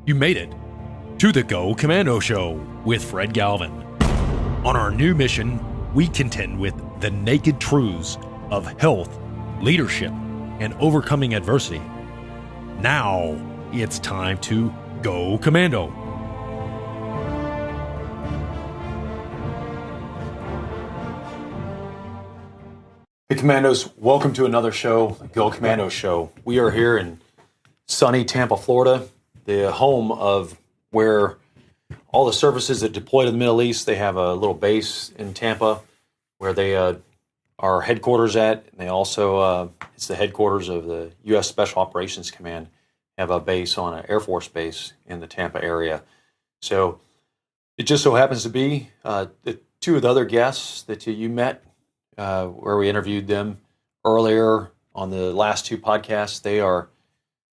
You made it to the Go Commando Show with Fred Galvin. On our new mission, we contend with the naked truths of health, leadership, and overcoming adversity. Now it's time to Go Commando. Hey Commandos, welcome to another show, the Go Commando Show. We are here in sunny Tampa, Florida, the home of where all the services that deploy to the Middle East. They have a little base in Tampa where they are headquarters at. And they also, it's the headquarters of the U.S. Special Operations Command, have a base on an Air Force base in the Tampa area. So it just so happens to be the two of the other guests that you met where we interviewed them earlier on the last two podcasts. They are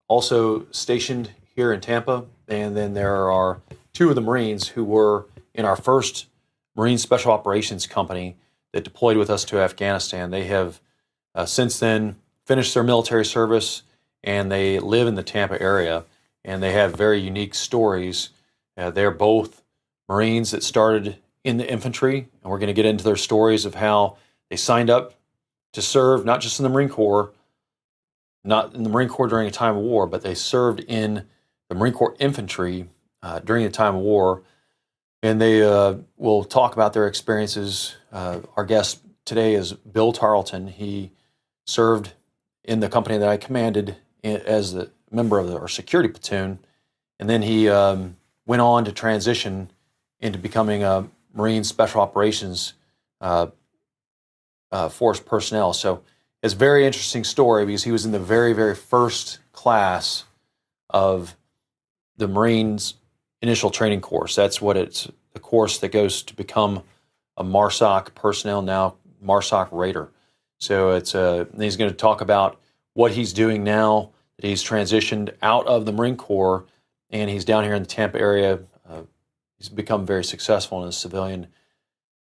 also stationed here in Tampa. And then there are two of the Marines who were in our first Marine Special Operations Company that deployed with us to Afghanistan. They have since then finished their military service, and they live in the Tampa area, and they have very unique stories. They're both Marines that started in the infantry, and we're going to get into their stories of how they signed up to serve, not just in the Marine Corps, not in the Marine Corps during a time of war, but they served in the Marine Corps infantry during the time of war. And they will talk about their experiences. Our guest today is Bill Tarleton. He served in the company that I commanded as a member of our security platoon. And then he went on to transition into becoming a Marine Special Operations force personnel. So it's a very interesting story because he was in the very, very first class of the Marines initial training course. That's what it's, the course that goes to become a MARSOC personnel, now MARSOC Raider. So it's he's going to talk about what he's doing now that he's transitioned out of the Marine Corps, and he's down here in the Tampa area. He's become very successful in his civilian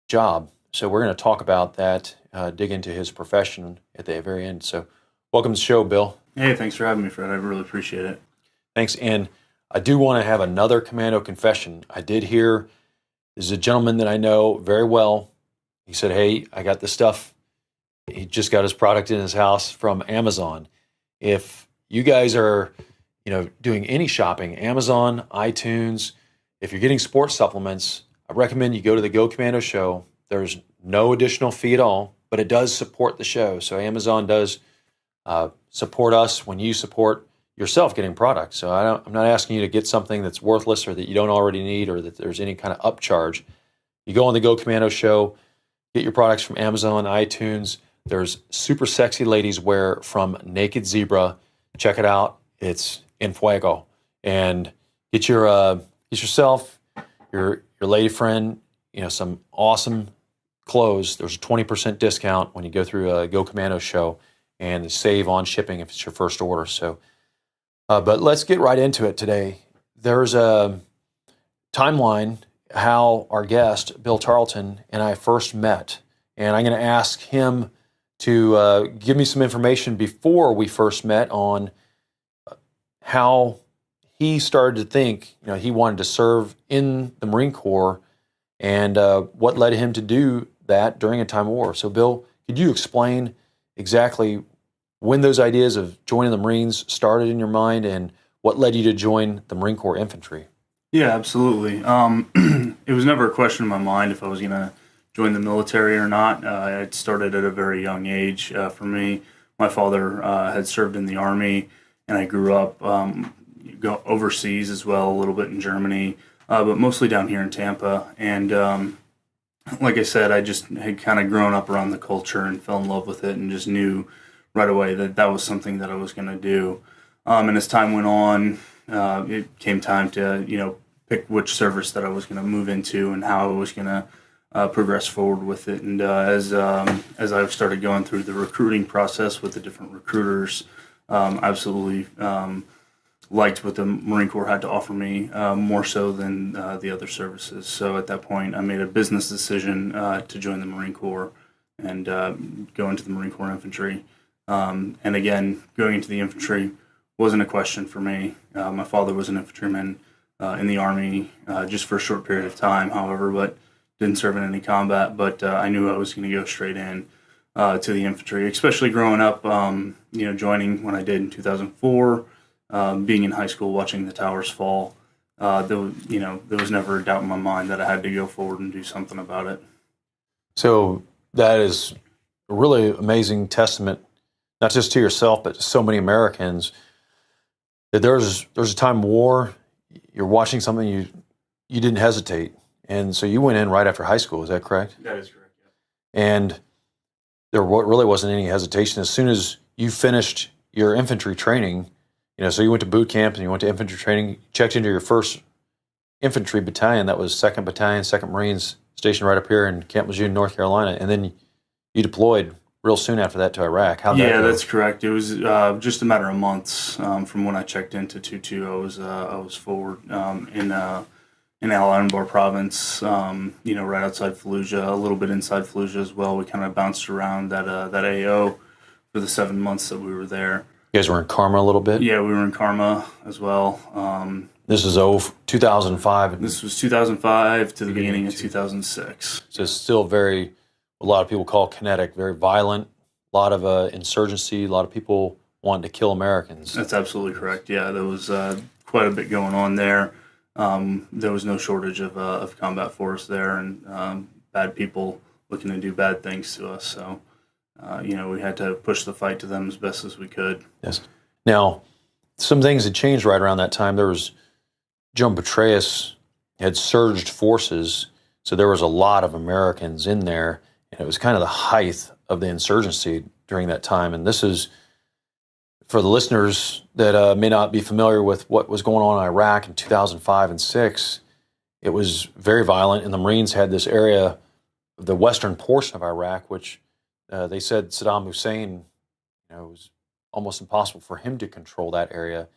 job. So we're going to talk about that, dig into his profession at the very end. So welcome to the show, Bill. Hey, thanks for having me, Fred. I really appreciate it. Thanks. And I do want to have another commando confession. I did hear there's a gentleman that I know very well. He said, hey, I got this stuff. He just got his product in his house from Amazon. If you guys are, doing any shopping, Amazon, iTunes, if you're getting sports supplements, I recommend you go to the Go Commando Show. There's no additional fee at all, but it does support the show. So Amazon does support us when you support yourself getting products. So I'm not asking you to get something that's worthless or that you don't already need or that there's any kind of upcharge. You go on the Go Commando Show, get your products from Amazon, iTunes. There's super sexy ladies wear from Naked Zebra. Check it out. It's en fuego. And get yourself, your lady friend, some awesome clothes. There's a 20% discount when you go through a Go Commando Show and save on shipping if it's your first order. So, but let's get right into it today. There's a timeline how our guest, Bill Tarleton, and I first met. And I'm going to ask him to give me some information before we first met on how he started to think, he wanted to serve in the Marine Corps and what led him to do that during a time of war. So, Bill, could you explain exactly when those ideas of joining the Marines started in your mind and what led you to join the Marine Corps Infantry? Yeah, absolutely. It was never a question in my mind if I was going to join the military or not. It started at a very young age for me. My father had served in the Army, and I grew up go overseas as well, a little bit in Germany, but mostly down here in Tampa. And like I said, I just had kind of grown up around the culture and fell in love with it and just knew right away that was something that I was going to do. And as time went on, it came time to, pick which service that I was going to move into and how I was going to progress forward with it. And as I've started going through the recruiting process with the different recruiters, absolutely liked what the Marine Corps had to offer me more so than the other services. So at that point, I made a business decision to join the Marine Corps and go into the Marine Corps Infantry. And again, going into the infantry wasn't a question for me. My father was an infantryman. in the Army just for a short period of time, however, but didn't serve in any combat. But I knew I was going to go straight in to the infantry, especially growing up, joining when I did in 2004, being in high school, watching the towers fall. There was never a doubt in my mind that I had to go forward and do something about it. So that is a really amazing testament, not just to yourself, but to so many Americans, that there's a time of war, you're watching something, you didn't hesitate. And so you went in right after high school, is that correct? That is correct, yeah. And there really wasn't any hesitation. As soon as you finished your infantry training, so you went to boot camp and you went to infantry training, checked into your first infantry battalion, that was 2nd Battalion, 2nd Marines, stationed right up here in Camp Lejeune, North Carolina, and then you deployed real soon after that to Iraq. How'd that go? That's correct. It was just a matter of months from when I checked into 2-2. I was forward in Al Anbar province, right outside Fallujah, a little bit inside Fallujah as well. We kind of bounced around that AO for the 7 months that we were there. You guys were in Karma a little bit? Yeah, we were in Karma as well. This is 2005. This was 2005 to the beginning of 2006. So it's still a lot of people call kinetic, very violent, a lot of insurgency, a lot of people wanting to kill Americans. That's absolutely correct. Yeah, there was quite a bit going on there. There was no shortage of combat force there and bad people looking to do bad things to us. So, we had to push the fight to them as best as we could. Yes. Now, some things had changed right around that time. There was General Petraeus had surged forces, so there was a lot of Americans in there, and it was kind of the height of the insurgency during that time. And this is, for the listeners that may not be familiar with what was going on in Iraq in 2005 and 6, it was very violent, and the Marines had this area, the western portion of Iraq, which they said Saddam Hussein, it was almost impossible for him to control that area. It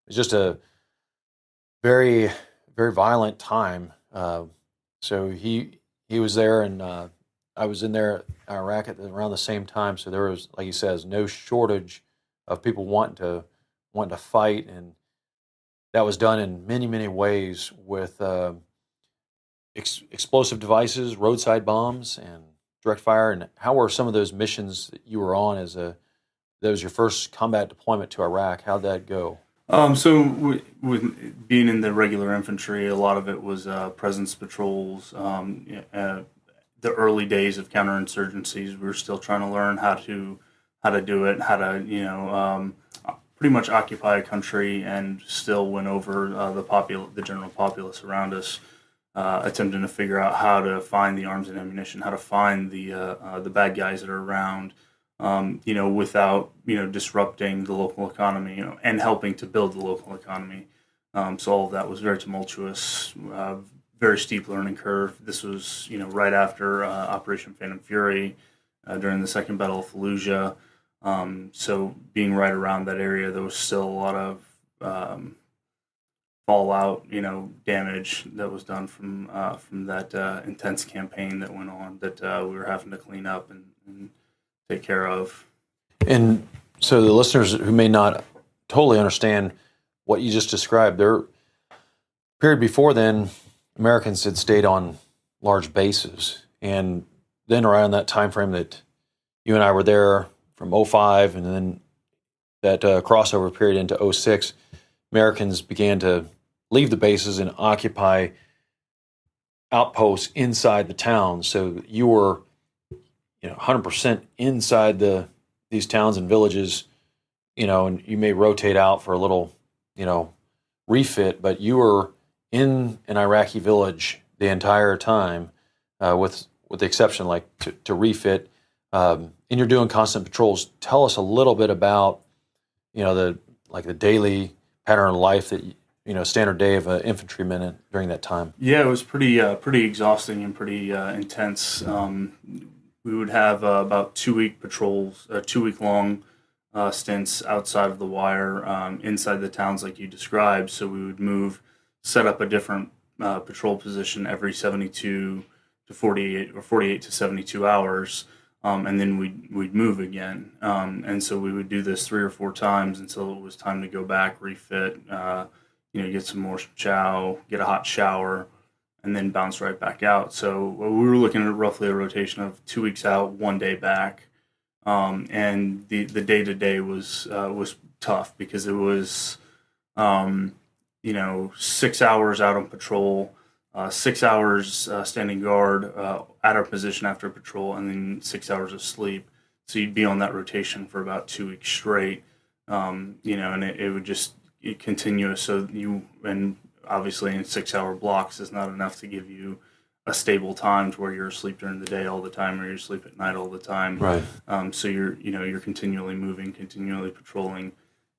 was just a very, very violent time. So he was there, and I was in there, Iraq, around the same time. So there was, like he says, no shortage of people wanting to fight, and that was done in many, many ways with explosive devices, roadside bombs, and direct fire. And how were some of those missions that you were on that was your first combat deployment to Iraq? How'd that go? So with being in the regular infantry, a lot of it was presence patrols. The early days of counterinsurgencies, we were still trying to learn how to do it, how to pretty much occupy a country and still win over the general populace around us. Attempting to figure out how to find the arms and ammunition, how to find the bad guys that are around. Without, disrupting the local economy, and helping to build the local economy. So all of that was very tumultuous, very steep learning curve. This was, right after Operation Phantom Fury, during the Second Battle of Fallujah. So being right around that area, there was still a lot of fallout, damage that was done from that intense campaign that went on that we were having to clean up and take care of. And so the listeners who may not totally understand what you just described, there period before then, Americans had stayed on large bases, and then around that time frame that you and I were there from 05 and then that crossover period into 06, Americans began to leave the bases and occupy outposts inside the towns. So you were 100% inside these towns and villages, and you may rotate out for a little, refit, but you were in an Iraqi village the entire time, with the exception to refit, and you're doing constant patrols. Tell us a little bit about, the daily pattern of life that standard day of an infantryman during that time. Yeah, it was pretty exhausting and pretty intense. We would have about 2-week patrols, 2-week-long stints outside of the wire, inside the towns like you described. So we would set up a different patrol position every 72 to 48 or 48 to 72 hours, and then we'd move again. And so we would do this 3 or 4 times until it was time to go back, refit, get some more chow, get a hot shower, and then bounce right back out. So we were looking at roughly a rotation of 2 weeks out, 1 day back. And the day-to-day was tough because it was, 6 hours out on patrol, 6 hours standing guard at our position after patrol, and then 6 hours of sleep. So you'd be on that rotation for about 2 weeks straight, and it would just continue. So and obviously in 6 hour blocks is not enough to give you a stable time to where you're asleep during the day all the time or you're asleep at night all the time. Right. So you're continually moving, continually patrolling.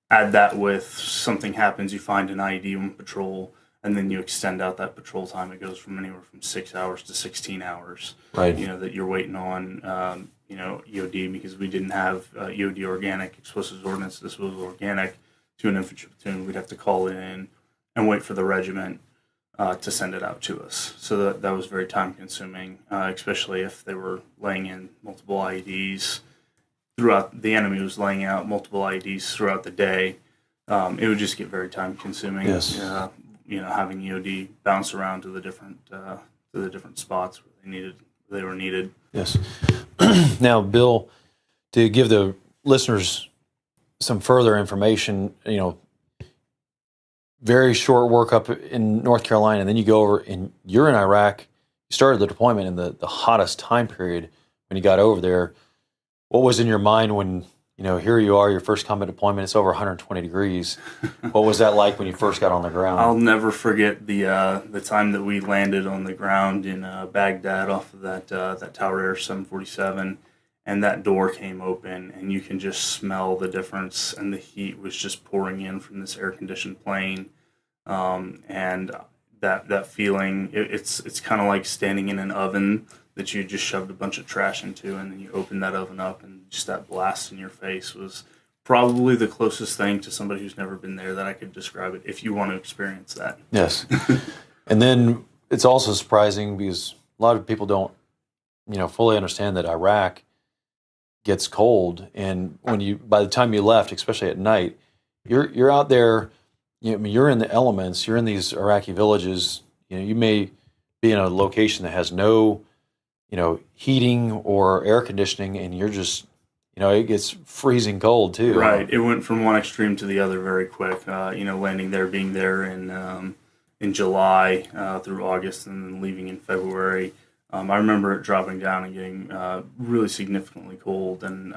Add that with something happens, you find an IED on patrol, and then you extend out that patrol time. It goes from anywhere from 6 hours to 16 hours. Right. That you're waiting on, EOD, because we didn't have EOD organic explosives ordnance. This was organic to an infantry platoon. We'd have to call it in and wait for the regiment to send it out to us. So that was very time consuming, especially if they were laying in multiple IEDs throughout. The enemy was laying out multiple IEDs throughout the day. It would just get very time consuming. Yes. Having EOD bounce around to the different spots where they were needed. Yes. Now, Bill, to give the listeners some further information, very short work up in North Carolina, and then you go over and you're in Iraq. You started the deployment in the hottest time period when you got over there. What was in your mind when, here you are, your first combat deployment, it's over 120 degrees. What was that like when you first got on the ground? I'll never forget the time that we landed on the ground in Baghdad off of that Tower Air 747, and that door came open, and you can just smell the difference, and the heat was just pouring in from this air-conditioned plane, and that feeling, it's kind of like standing in an oven that you just shoved a bunch of trash into, and then you open that oven up, and just that blast in your face was probably the closest thing to somebody who's never been there that I could describe it, if you want to experience that. Yes. And then it's also surprising because a lot of people don't, fully understand that Iraq gets cold, and by the time you left, especially at night, you're out there. You're in the elements. You're in these Iraqi villages. You may be in a location that has no, heating or air conditioning, and you're just, it gets freezing cold too. Right. It went from one extreme to the other very quick. Landing there, being there in July through August, and then leaving in February. I remember it dropping down and getting really significantly cold, and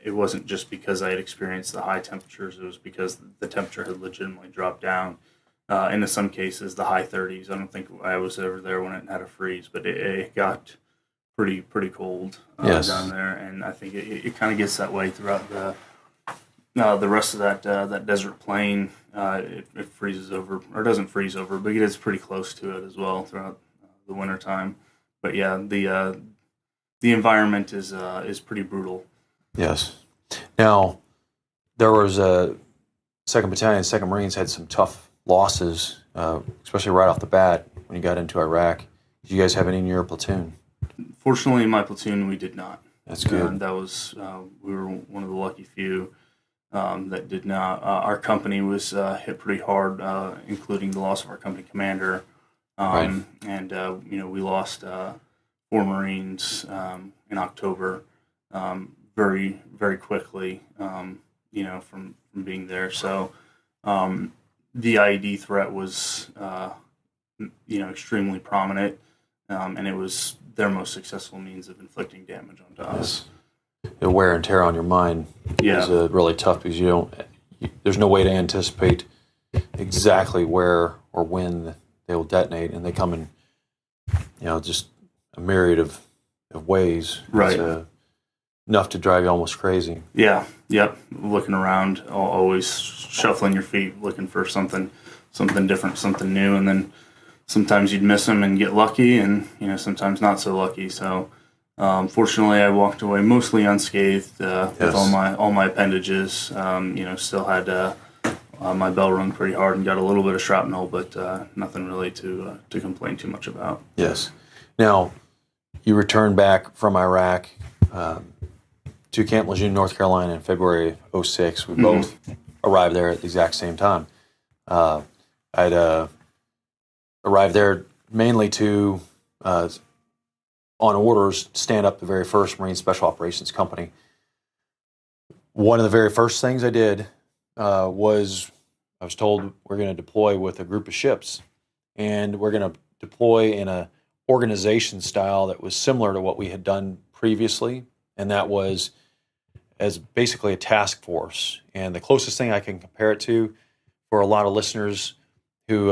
it wasn't just because I had experienced the high temperatures. It was because the temperature had legitimately dropped down. In some cases, the high 30s. I don't think I was ever there when it had a freeze, but it got pretty cold down there, and I think it kind of gets that way throughout the rest of that desert plain. It freezes over, or doesn't freeze over, but it gets pretty close to it as well throughout the wintertime. But yeah, the environment is pretty brutal. Yes. Now, there was a 2nd Battalion, 2nd Marines had some tough losses, especially right off the bat when you got into Iraq. Did you guys have any in your platoon? Fortunately, in my platoon, we did not. That's good. That was we were one of the lucky few that did not. Our company was hit pretty hard, including the loss of our company commander. Right. And we lost 4 Marines in October, very very quickly. From being there. So the IED threat was extremely prominent, and it was their most successful means of inflicting damage onto us. The wear and tear on your mind is really tough because there's no way to anticipate exactly where or when they will detonate, and they come in, just a myriad of ways. Right. It's enough to drive you almost crazy. Yeah. Yep. Looking around, always shuffling your feet, looking for something different, something new, and then sometimes you'd miss them and get lucky, and sometimes not so lucky. So, fortunately, I walked away mostly unscathed with all my appendages. Still had my bell rung pretty hard and got a little bit of shrapnel, but nothing really to complain too much about. Yes. Now, you returned back from Iraq to Camp Lejeune, North Carolina in February of 2006. We both arrived there at the exact same time. I'd arrived there mainly to, on orders, stand up the very first Marine Special Operations Company. One of the very first things I did was I was told we're going to deploy with a group of ships, and we're going to deploy in a organization style that was similar to what we had done previously, and that was as basically a task force. And the closest thing I can compare it to, for a lot of listeners who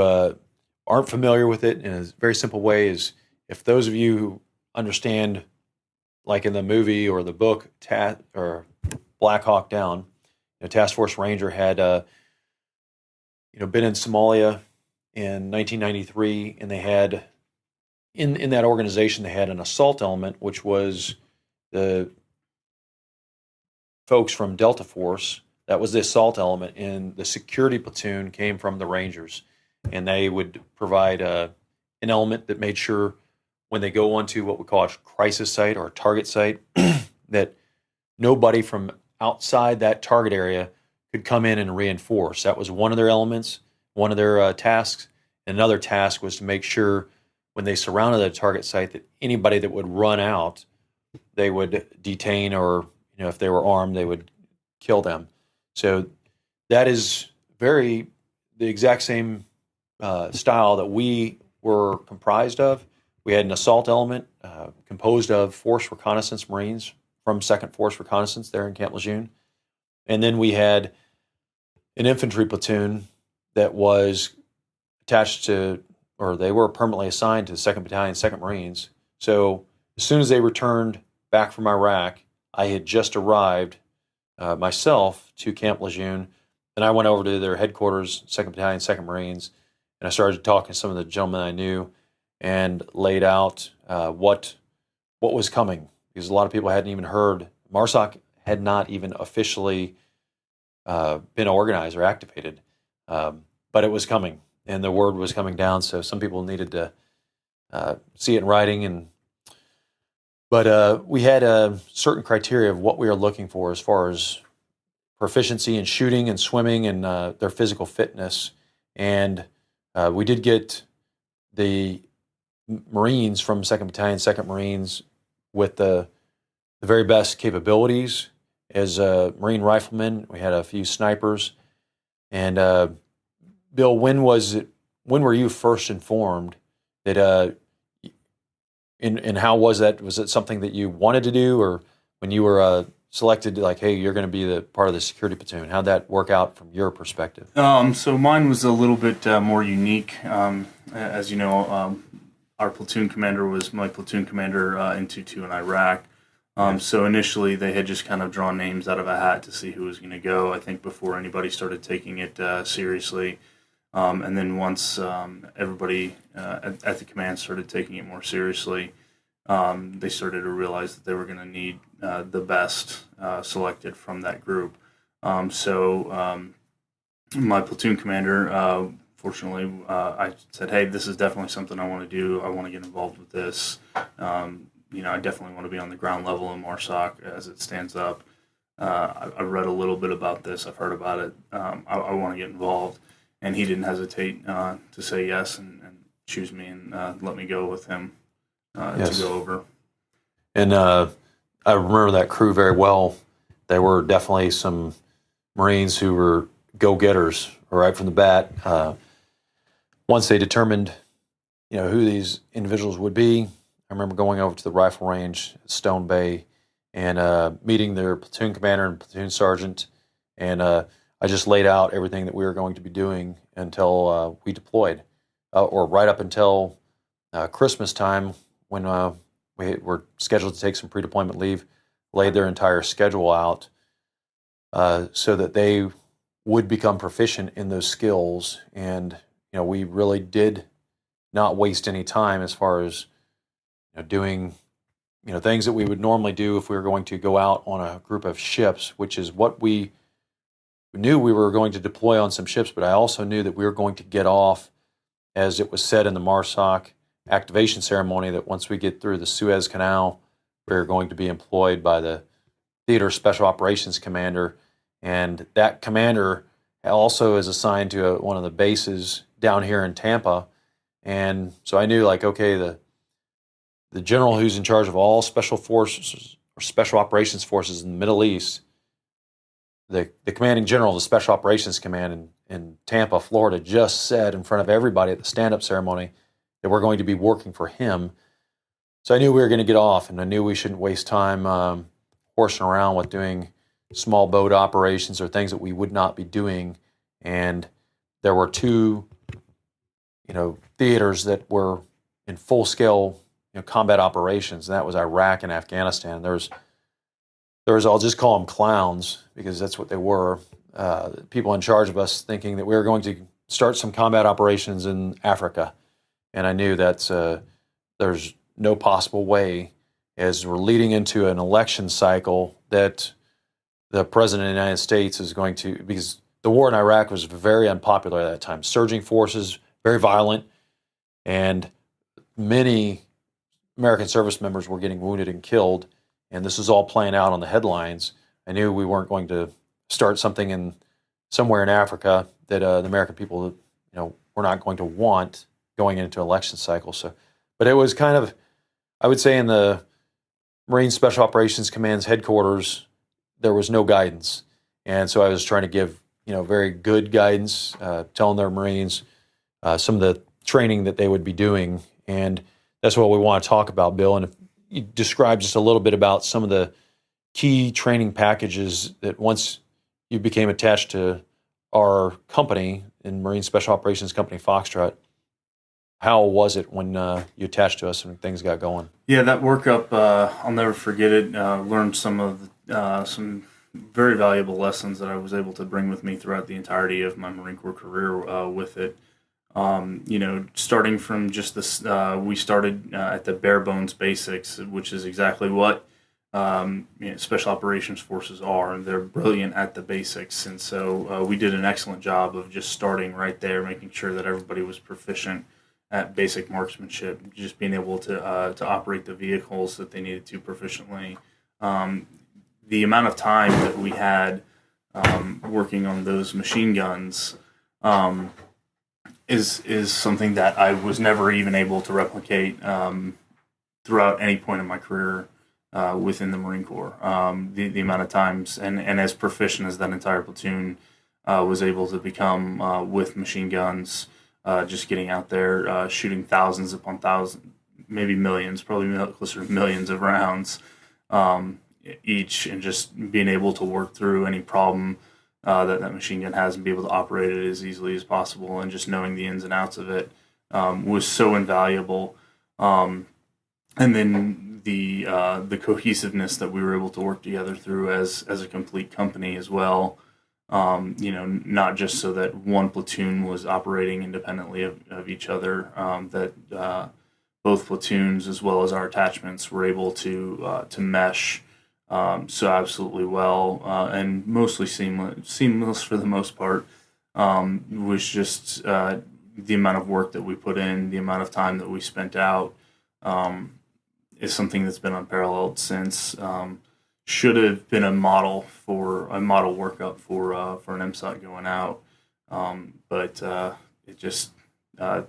aren't familiar with it, in a very simple way, is if those of you who understand, like in the movie or the book, or Black Hawk Down, Task Force Ranger had been in Somalia in 1993, and they had in that organization they had an assault element, which was the folks from Delta Force. That was the assault element, and the security platoon came from the Rangers, and they would provide an element that made sure when they go onto what we call a crisis site or a target site that nobody from outside that target area could come in and reinforce. That was one of their elements, one of their tasks. Another task was to make sure when they surrounded the target site that anybody that would run out, they would detain, or if they were armed, they would kill them. So that is the exact same style that we were comprised of. We had an assault element composed of Force Reconnaissance Marines from 2nd Force Reconnaissance there in Camp Lejeune. And then we had an infantry platoon that was attached to, or they were permanently assigned to the 2nd Battalion, 2nd Marines. So as soon as they returned back from Iraq, I had just arrived myself to Camp Lejeune, and I went over to their headquarters, 2nd Battalion, 2nd Marines, and I started talking to some of the gentlemen I knew and laid out what was coming, because a lot of people hadn't even heard. MARSOC had not even officially been organized or activated, but it was coming, and the word was coming down, so some people needed to see it in writing. But we had a certain criteria of what we were looking for as far as proficiency in shooting and swimming and their physical fitness. And we did get the Marines from 2nd Battalion, 2nd Marines with the very best capabilities. As Marine riflemen, we had a few snipers. And Bill, when were you first informed that and how was that? Was it something that you wanted to do, or when you were selected, like, hey, you're going to be the part of the security platoon? How'd that work out from your perspective? So mine was a little bit more unique. As you know, our platoon commander was my platoon commander in 2-2 in Iraq. So initially, they had just kind of drawn names out of a hat to see who was going to go, I think, before anybody started taking it seriously. And then once everybody at the command started taking it more seriously, they started to realize that they were going to need the best selected from that group. So my platoon commander, fortunately, I said, hey, this is definitely something I want to do. I want to get involved with this. I definitely want to be on the ground level in MARSOC as it stands up. I read a little bit about this. I've heard about it. I want to get involved. And he didn't hesitate to say yes and choose me and let me go with him to go over. And I remember that crew very well. There were definitely some Marines who were go-getters right from the bat. Once they determined, who these individuals would be, I remember going over to the rifle range at Stone Bay and meeting their platoon commander and platoon sergeant, and I just laid out everything that we were going to be doing until we deployed, or right up until Christmas time when we were scheduled to take some pre-deployment leave. Laid their entire schedule out so that they would become proficient in those skills. And we really did not waste any time as far as doing things that we would normally do if we were going to go out on a group of ships, which is what we knew. We were going to deploy on some ships, but I also knew that we were going to get off, as it was said in the MARSOC activation ceremony, that once we get through the Suez Canal, we're going to be employed by the Theater Special Operations Commander, and that commander also is assigned to one of the bases down here in Tampa. And so I knew, like, okay, the general who's in charge of all special forces or special operations forces in the Middle East, the commanding general of the Special Operations Command in Tampa, Florida, just said in front of everybody at the stand-up ceremony that we're going to be working for him. So I knew we were going to get off, and I knew we shouldn't waste time horsing around with doing small boat operations or things that we would not be doing. And there were two, theaters that were in full-scale, combat operations, and that was Iraq and Afghanistan. There was, I'll just call them clowns because that's what they were. People in charge of us thinking that we were going to start some combat operations in Africa, and I knew that there's no possible way, as we're leading into an election cycle, that the president of the United States is going to, because the war in Iraq was very unpopular at that time. Surging forces, very violent, and many American service members were getting wounded and killed, and this was all playing out on the headlines. I knew we weren't going to start something somewhere in Africa that the American people, were not going to want going into election cycle. So, but it was kind of, I would say, in the Marine Special Operations Command's headquarters, there was no guidance. And so I was trying to give, very good guidance, telling their Marines some of the training that they would be doing. And that's what we want to talk about, Bill. And if you describe just a little bit about some of the key training packages that once you became attached to our company in Marine Special Operations Company Foxtrot, how was it when you attached to us and things got going? Yeah, that workup, I'll never forget it. Learned some very valuable lessons that I was able to bring with me throughout the entirety of my Marine Corps career with it. Starting from just this, we started at the bare bones basics, which is exactly what special operations forces are. They're brilliant at the basics, and so we did an excellent job of just starting right there, making sure that everybody was proficient at basic marksmanship, just being able to operate the vehicles that they needed to proficiently. The amount of time that we had working on those machine guns is something that I was never even able to replicate throughout any point in my career within the Marine Corps. The amount of times and as proficient as that entire platoon was able to become with machine guns, just getting out there, shooting thousands upon thousands, maybe millions, probably closer to millions of rounds each, and just being able to work through any problem that machine gun has and be able to operate it as easily as possible, and just knowing the ins and outs of it was so invaluable. And then the cohesiveness that we were able to work together through as a complete company as well. Not just so that one platoon was operating independently of each other, that both platoons as well as our attachments were able to mesh so absolutely well, and mostly seamless for the most part. Was just the amount of work that we put in, the amount of time that we spent out, is something that's been unparalleled since. Should have been a model workup for an MSOC going out, but it just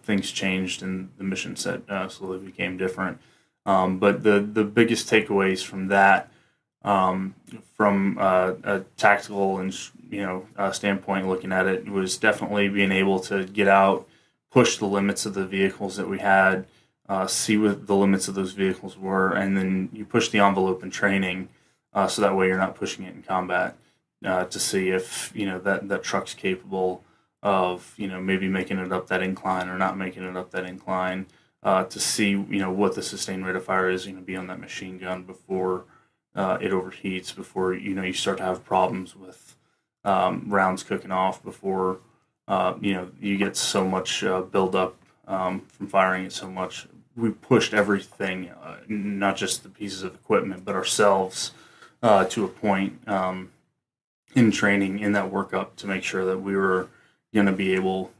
things changed and the mission set slowly became different. But the biggest takeaways from that, from a tactical and standpoint, looking at it, was definitely being able to get out, push the limits of the vehicles that we had, see what the limits of those vehicles were, and then you push the envelope in training. So that way you're not pushing it in combat, to see if that truck's capable of maybe making it up that incline or not making it up that incline, to see what the sustained rate of fire is going to be on that machine gun before it overheats, before you start to have problems with rounds cooking off, before you get so much buildup from firing it so much. We pushed everything, not just the pieces of equipment, but ourselves. To a point in training, in that workup, to make sure that we were going to be able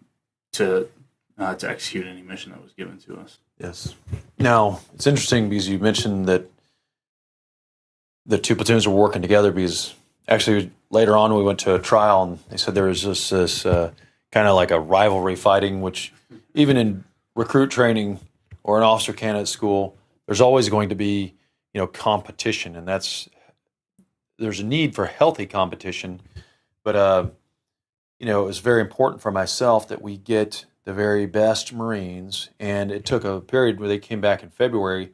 to execute any mission that was given to us. Yes. Now, it's interesting because you mentioned that the two platoons were working together, because actually, later on, we went to a trial, and they said there was just this kind of like a rivalry fighting, which even in recruit training or an officer candidate school, there's always going to be, competition, and there's a need for healthy competition. But, it was very important for myself that we get the very best Marines, and it took a period where they came back in February.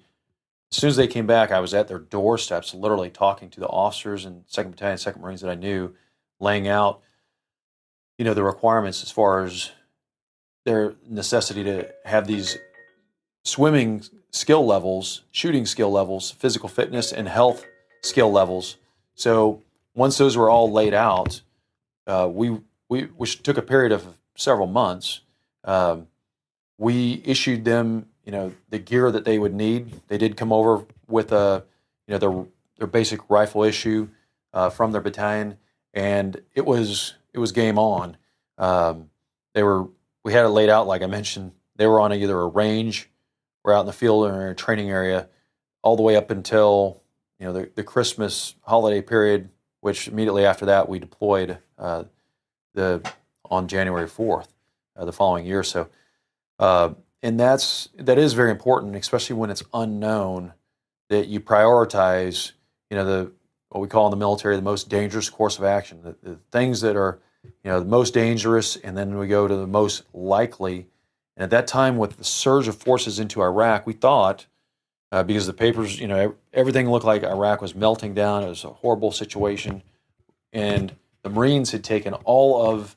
As soon as they came back, I was at their doorsteps, literally talking to the officers and 2nd Battalion, 2nd Marines that I knew, laying out, the requirements as far as their necessity to have these swimming skill levels, shooting skill levels, physical fitness, and health skill levels. So once those were all laid out, which took a period of several months, we issued them, the gear that they would need. They did come over with their basic rifle issue from their battalion, and it was game on. We had it laid out, like I mentioned. They were on either a range or out in the field or in a training area, all the way up until the Christmas holiday period, which immediately after that we deployed on January 4th, the following year. So, and that is very important, especially when it's unknown, that you prioritize, what we call in the military the most dangerous course of action, the things that are, the most dangerous, and then we go to the most likely. And at that time, with the surge of forces into Iraq, we thought, because the papers, everything looked like Iraq was melting down, it was a horrible situation, and the Marines had taken all of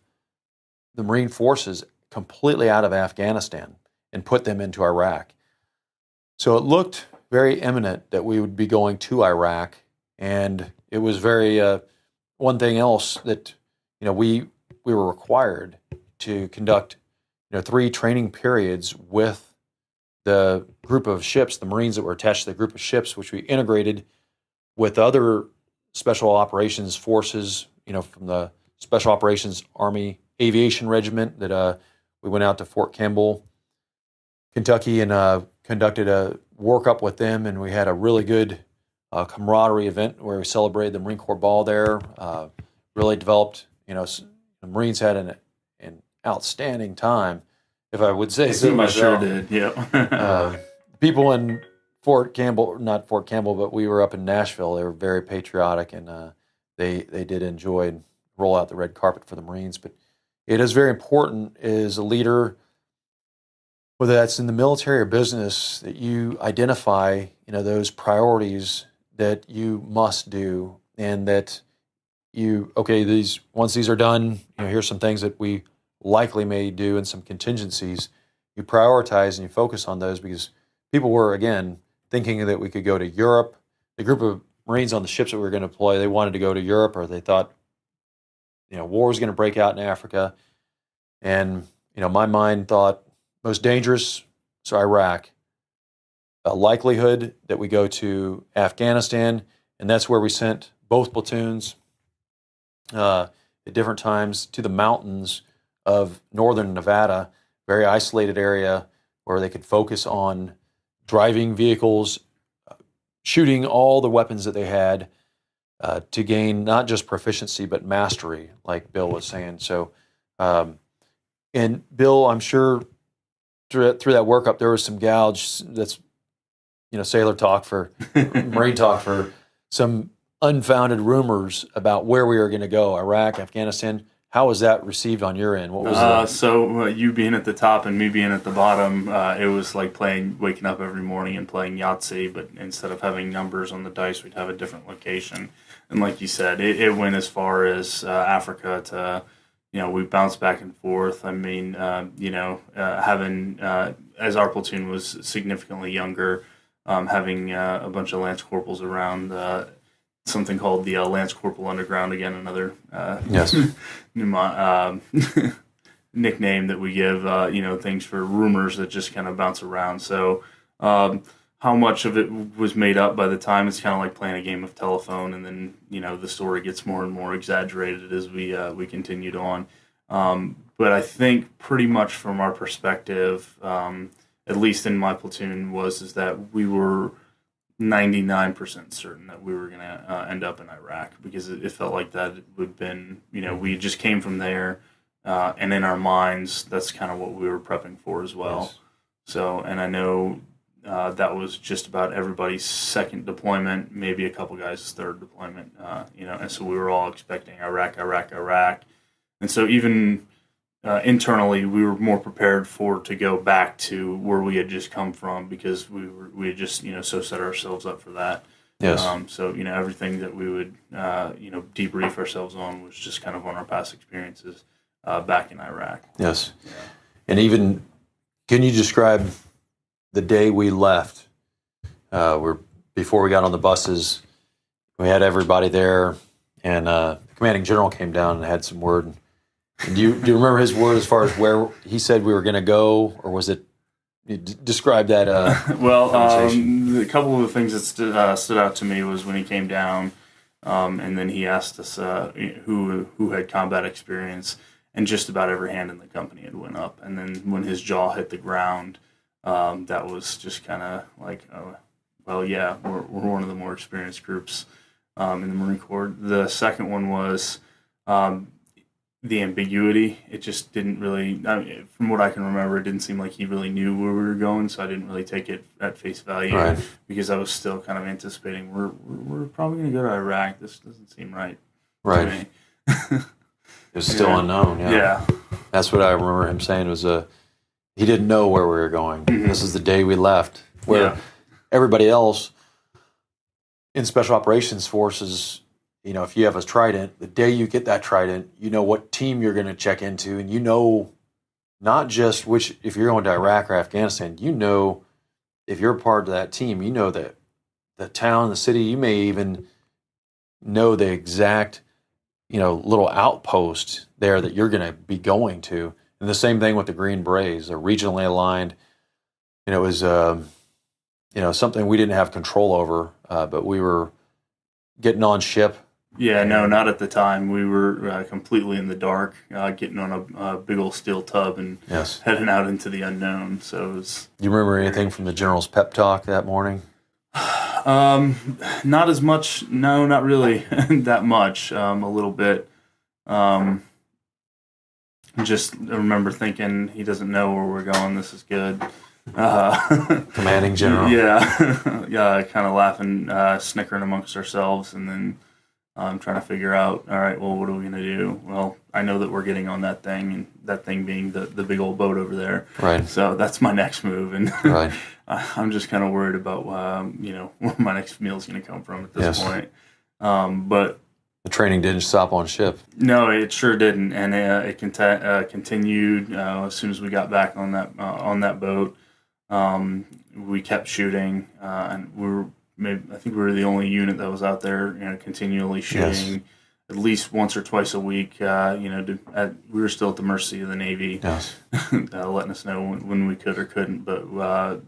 the Marine forces completely out of Afghanistan and put them into Iraq. So it looked very imminent that we would be going to Iraq, and it was very one thing else that we were required to conduct 3 training periods with the group of ships, the Marines that were attached to the group of ships, which we integrated with other special operations forces, from the Special Operations Army Aviation Regiment that we went out to Fort Campbell, Kentucky, and conducted a workup with them, and we had a really good camaraderie event where we celebrated the Marine Corps Ball there. Really developed, the Marines had an outstanding time, if I would say so myself. Sure did, yeah. People in not Fort Campbell, but we were up in Nashville. They were very patriotic, and they did enjoy and roll out the red carpet for the Marines. But it is very important as a leader, whether that's in the military or business, that you identify, those priorities that you must do, and that once these are done, here's some things that we likely may do and some contingencies. You prioritize and you focus on those, because people were, again, thinking that we could go to Europe. The group of Marines on the ships that we were going to deploy, they wanted to go to Europe, or they thought, war was going to break out in Africa. And, my mind thought most dangerous, so Iraq. A likelihood that we go to Afghanistan, and that's where we sent both platoons at different times to the mountains of northern Nevada, very isolated area where they could focus on driving vehicles, shooting all the weapons that they had to gain not just proficiency but mastery, like Bill was saying. So, and Bill, I'm sure through that workup there was some gouge. That's sailor talk for Marine talk for some unfounded rumors about where we were going to go, Iraq, Afghanistan. How was that received on your end? What was so you being at the top and me being at the bottom, it was like waking up every morning and playing Yahtzee, but instead of having numbers on the dice, we'd have a different location. And like you said, it went as far as Africa to, we bounced back and forth. I mean, having, as our platoon was significantly younger, having a bunch of Lance Corporals around, something called the Lance Corporal Underground, again, another yes. Nickname that we give, things for rumors that just kind of bounce around. So how much of it was made up by the time, it's kind of like playing a game of telephone, and then, the story gets more and more exaggerated as we continued on. But I think pretty much from our perspective, at least in my platoon, is that we were 99% certain that we were going to end up in Iraq, because it felt like that would have been, we just came from there, and in our minds, that's kind of what we were prepping for as well. Yes. So, and I know that was just about everybody's second deployment, maybe a couple guys' third deployment, and so we were all expecting Iraq. And so even internally, we were more prepared to go back to where we had just come from, because we had just so set ourselves up for that. Yes. So everything that we would debrief ourselves on was just kind of on our past experiences back in Iraq. Yes. Yeah. And even, can you describe the day we left? Before we got on the buses, we had everybody there, and the commanding general came down and had some word. And do you remember his word as far as where he said we were going to go, or was it? Describe that. Well, a couple of the things that stood out to me was when he came down, and then he asked us who had combat experience, and just about every hand in the company had went up. And then when his jaw hit the ground, that was just kind of like, well, yeah, we're one of the more experienced groups in the Marine Corps. The second one was the ambiguity. It just didn't really, from what I can remember, it didn't seem like he really knew where we were going, so I didn't really take it at face value, right, because I was still kind of anticipating we're probably going to go to Iraq. This doesn't seem right. Right. To me. It was still unknown. Yeah. That's what I remember him saying was he didn't know where we were going. Mm-hmm. This is the day we left, where everybody else in Special Operations Forces, if you have a Trident, the day you get that Trident, you know what team you're going to check into, and not just if you're going to Iraq or Afghanistan, if you're part of that team, that the town, the city, you may even know the exact, little outpost there that you're going to be going to. And the same thing with the Green Berets, they're regionally aligned. And it was, something we didn't have control over, but we were getting on ship. Yeah, no, not at the time. We were completely in the dark, getting on a big old steel tub and heading out into the unknown. So it was. Do you remember anything from the general's pep talk that morning? Not as much. No, not really that much. A little bit. Just remember thinking, he doesn't know where we're going. This is good. Commanding general. Yeah, kind of laughing, snickering amongst ourselves, and then trying to figure out, all right, well, what are we going to do? Well, I know that we're getting on that thing, and that thing being the big old boat over there. Right. So that's my next move, and right. I'm just kind of worried about, where my next meal is going to come from at this point. But the training didn't stop on ship. No, it sure didn't, and it continued as soon as we got back on that boat. We kept shooting, and I think we were the only unit that was out there, continually shooting, at least once or twice a week. We were still at the mercy of the Navy, letting us know when we could or couldn't. But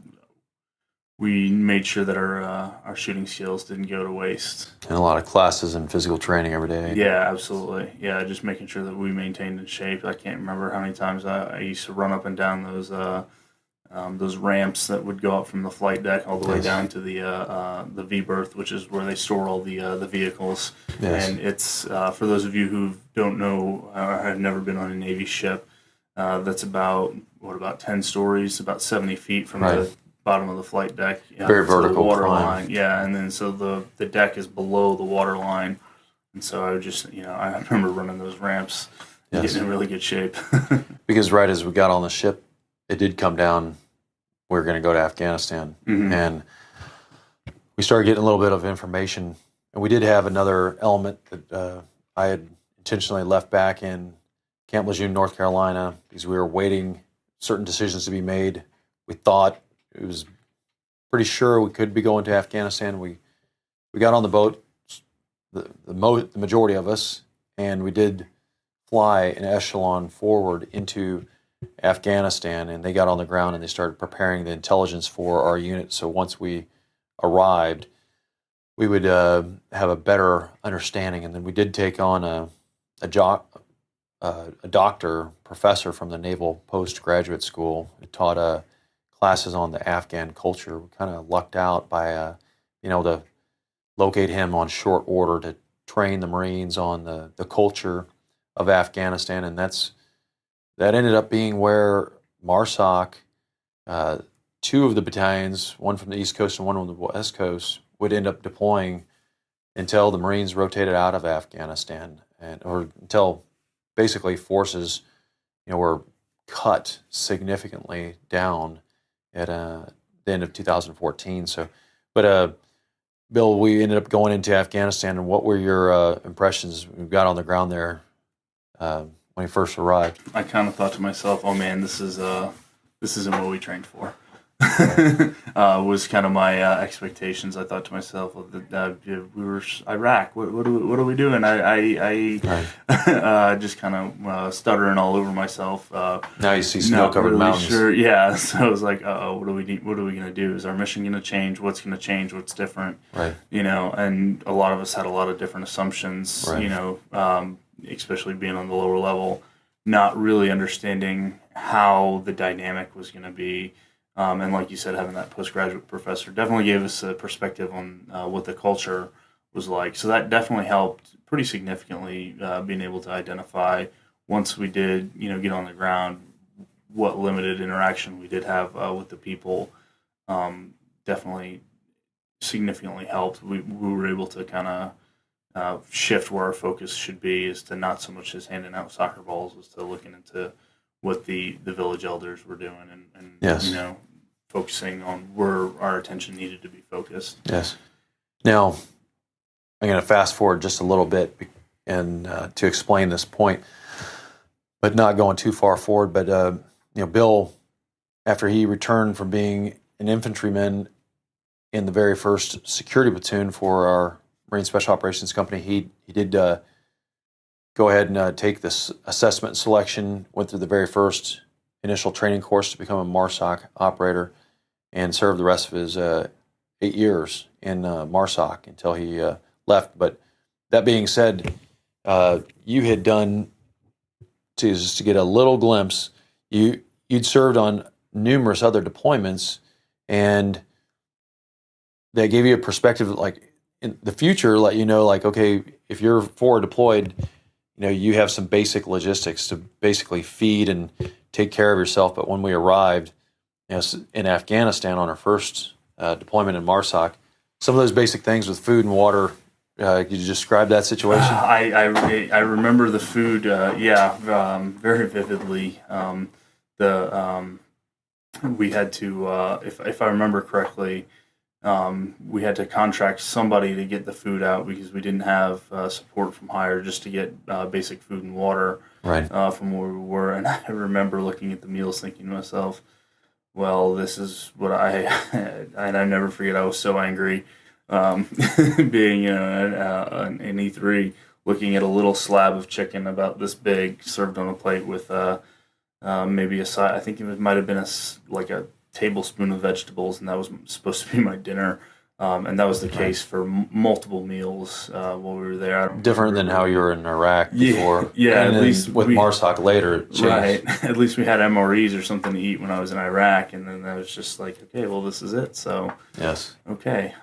we made sure that our shooting skills didn't go to waste. And a lot of classes and physical training every day. Yeah, absolutely. Yeah, just making sure that we maintained in shape. I can't remember how many times I used to run up and down those ramps that would go up from the flight deck all the way down to the V berth, which is where they store all the vehicles. Yes. And it's for those of you who don't know or have never been on a Navy ship, that's about 10 stories, about 70 feet from the bottom of the flight deck. Very vertical the water climb. line. Yeah, and then so the deck is below the water line, and so I would just I remember running those ramps, and getting in really good shape. Because right as we got on the ship, it did come down. We were going to go to Afghanistan, and we started getting a little bit of information. And we did have another element that I had intentionally left back in Camp Lejeune, North Carolina, because we were waiting certain decisions to be made. We thought it was pretty sure we could be going to Afghanistan. We got on the boat, the majority of us, and we did fly an echelon forward into Afghanistan, and they got on the ground and they started preparing the intelligence for our unit. So once we arrived, we would have a better understanding. And then we did take on a doctor, professor from the Naval Postgraduate School who taught classes on the Afghan culture. We kind of lucked out by being able to locate him on short order to train the Marines on the culture of Afghanistan, and that ended up being where MARSOC, two of the battalions, one from the East Coast and one from the West Coast, would end up deploying until the Marines rotated out of Afghanistan, or until basically forces, were cut significantly down at the end of 2014. So, but Bill, we ended up going into Afghanistan, and what were your impressions when you got on the ground there when you first arrived? I kind of thought to myself, "Oh man, this isn't what we trained for." Was kind of my expectations. I thought to myself, we were Iraq. What are we doing? I just kind of stuttering all over myself. Now you see snow-covered mountains. Sure, yeah. So I was like, what are we going to do? Is our mission going to change? What's going to change? What's different? Right. And a lot of us had a lot of different assumptions. Right. Especially being on the lower level, not really understanding how the dynamic was going to be. And like you said, having that postgraduate professor definitely gave us a perspective on what the culture was like. So that definitely helped pretty significantly, being able to identify, once we did, get on the ground, what limited interaction we did have with the people. Definitely significantly helped. We were able to kind of shift where our focus should be, is to not so much as handing out soccer balls, as to looking into what the village elders were doing, and yes. Focusing on where our attention needed to be focused. Yes. Now, I'm going to fast forward just a little bit and to explain this point, but not going too far forward. But Bill, after he returned from being an infantryman in the very first security platoon for our Marine Special Operations Company, he did go ahead and take this assessment selection, went through the very first initial training course to become a MARSOC operator, and served the rest of his 8 years in MARSOC until he left. But that being said, you had done, just to get a little glimpse, you'd served on numerous other deployments, and they gave you a perspective, like in the future, let you know, like, okay, if you're forward deployed, you have some basic logistics to basically feed and take care of yourself. But when we arrived in Afghanistan on our first deployment in MARSOC, some of those basic things with food and water, could you describe that situation? I remember the food, very vividly. We had to, if I remember correctly, we had to contract somebody to get the food out, because we didn't have support from higher, just to get basic food and water, right, from where we were. And I remember looking at the meals, thinking to myself, well, this is what and I never forget, I was so angry, being an E3, looking at a little slab of chicken about this big, served on a plate with maybe a side. I think it might have been a tablespoon of vegetables, and that was supposed to be my dinner. And that was the case for multiple meals while we were there. Different than how you were in Iraq before. Yeah, and at least with MARSOC later, it changed. Right. At least we had MREs or something to eat when I was in Iraq, and then I was just like, okay, well, this is it. So yes, okay.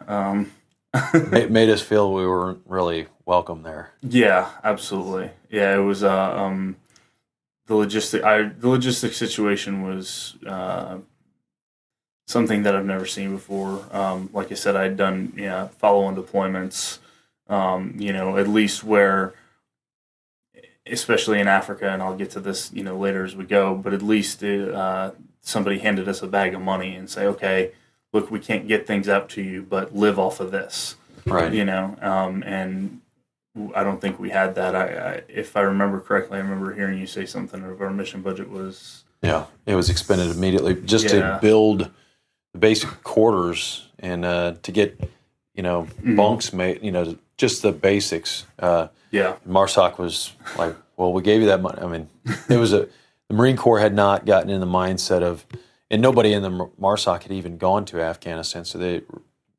It made us feel we weren't really welcome there. Yeah, absolutely. Yeah, it was the logistics situation was something that I've never seen before. Like I said, I'd done follow-on deployments, at least where, especially in Africa, and I'll get to this later as we go, but at least somebody handed us a bag of money and say, okay, look, we can't get things out to you, but live off of this. Right. And I don't think we had that. If I remember correctly, I remember hearing you say something of our mission budget was... Yeah, it was expended immediately just to build the basic quarters and to get, bunks made, just the basics. MARSOC was like, well, we gave you that money. I mean, the Marine Corps had not gotten in the mindset of, and nobody in the MARSOC had even gone to Afghanistan, so they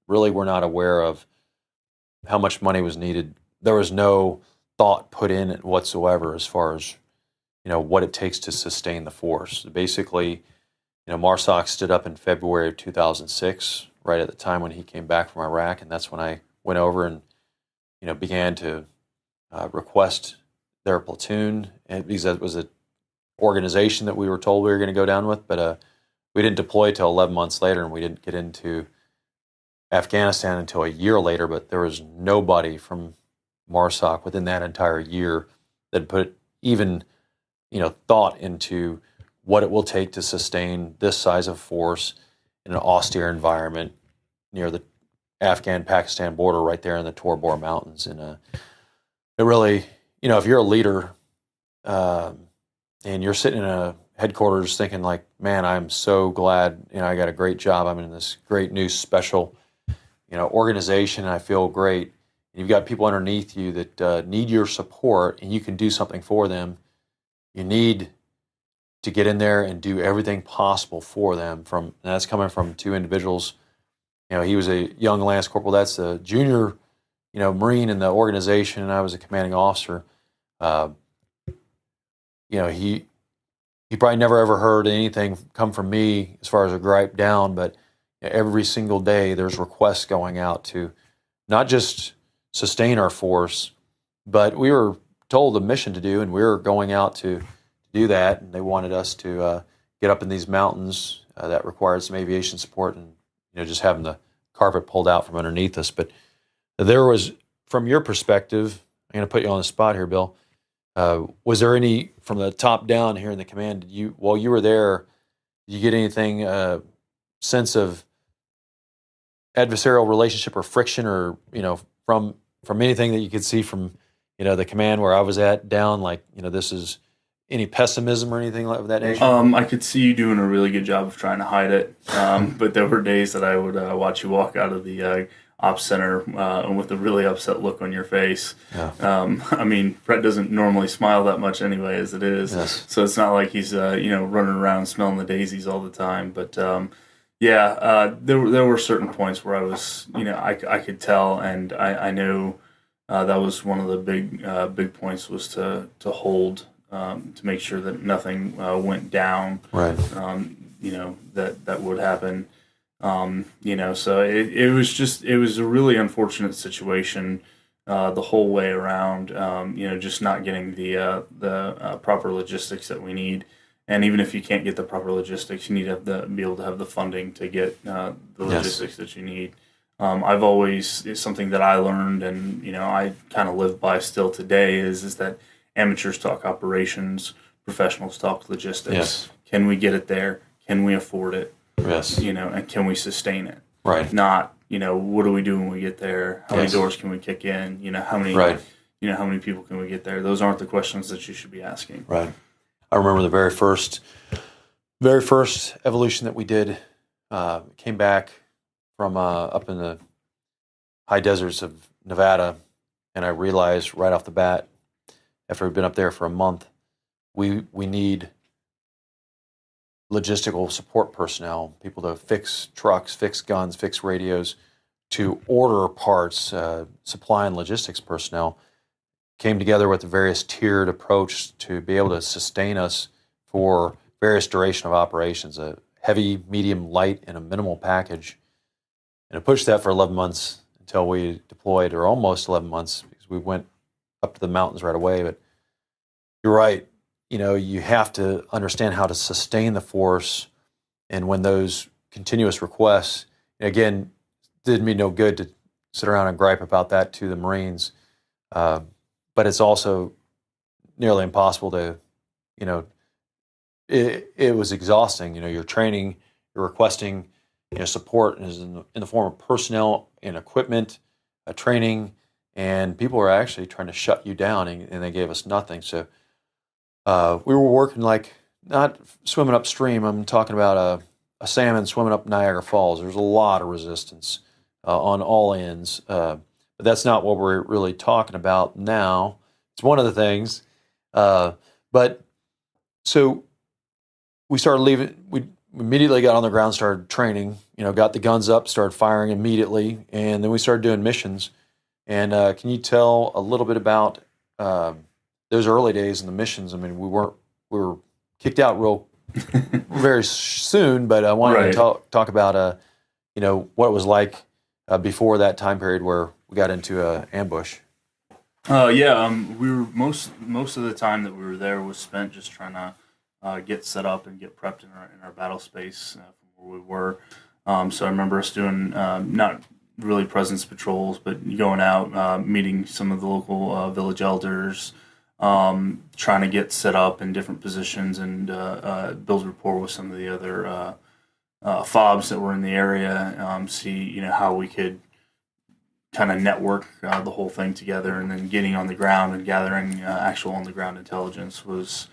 really were not aware of how much money was needed. There was no thought put in it whatsoever as far as, what it takes to sustain the force. Basically, MARSOC stood up in February of 2006, right at the time when he came back from Iraq, and that's when I went over and began to request their platoon, and because that was an organization that we were told we were going to go down with, but we didn't deploy till 11 months later, and we didn't get into Afghanistan until a year later. But there was nobody from MARSOC within that entire year that put even thought into what it will take to sustain this size of force in an austere environment near the Afghan-Pakistan border, right there in the Tor Bor Mountains. And it really, if you're a leader and you're sitting in a headquarters thinking like, man, I'm so glad, I got a great job. I'm in this great new special, organization, and I feel great. And you've got people underneath you that need your support, and you can do something for them. You need to get in there and do everything possible for them. And that's coming from two individuals. He was a young Lance Corporal. That's the junior, Marine in the organization, and I was a commanding officer. He probably never ever heard anything come from me as far as a gripe down, but every single day there's requests going out to not just sustain our force, but we were told a mission to do, and we were going out to do that, and they wanted us to get up in these mountains that required some aviation support, and just having the carpet pulled out from underneath us. But there was, from your perspective, I'm going to put you on the spot here, Bill. Was there any, from the top down here in the command, while you were there, did you get anything, sense of adversarial relationship or friction, or from anything that you could see from the command where I was at down, like this is any pessimism or anything like that nature? I could see you doing a really good job of trying to hide it, but there were days that I would watch you walk out of the ops center and with a really upset look on your face. Yeah. Brett doesn't normally smile that much anyway as it is, Yes. So it's not like he's running around smelling the daisies all the time. But there were certain points where I was, I could tell, and I knew that was one of the big points, was to hold, to make sure that nothing went down. Right. That would happen. So it was a really unfortunate situation the whole way around. Just not getting the proper logistics that we need. And even if you can't get the proper logistics, you need to be able to have the funding to get the logistics that you need. It's something that I learned, and I kind of live by still today, is that amateurs talk operations, professionals talk logistics. Yes. Can we get it there? Can we afford it? Yes. And can we sustain it? Right. Not, what do we do when we get there? How many doors can we kick in? How many how many people can we get there? Those aren't the questions that you should be asking. Right. I remember the very first evolution that we did, came back from up in the high deserts of Nevada, and I realized right off the bat, after we've been up there for a month, we need logistical support personnel, people to fix trucks, fix guns, fix radios, to order parts, supply and logistics personnel. Came together with a various tiered approach to be able to sustain us for various duration of operations, a heavy, medium, light, and a minimal package. And I pushed that for 11 months until we deployed, or almost 11 months, because we went up to the mountains right away. But you're right. You have to understand how to sustain the force. And when those continuous requests, again, did me no good to sit around and gripe about that to the Marines. But it's also nearly impossible to, it was exhausting. You're training, you're requesting, support is in the form of personnel and equipment, training, and people are actually trying to shut you down, and they gave us nothing. So we were working like, not swimming upstream. I'm talking about a salmon swimming up Niagara Falls. There's a lot of resistance on all ends. But that's not what we're really talking about now. It's one of the things. But so we started leaving. We immediately got on the ground, started training, got the guns up, started firing immediately. And then we started doing missions. And can you tell a little bit about those early days in the missions? I mean, we were kicked out very soon, but I wanted to talk about, what it was like before that time period where we got into an ambush. We were most of the time that we were there was spent just trying to get set up and get prepped in our battle space from where we were. So I remember us doing not really presence patrols, but going out, meeting some of the local village elders, trying to get set up in different positions and build rapport with some of the other FOBs that were in the area. See how we could kind of network the whole thing together, and then getting on the ground and gathering actual on the ground intelligence was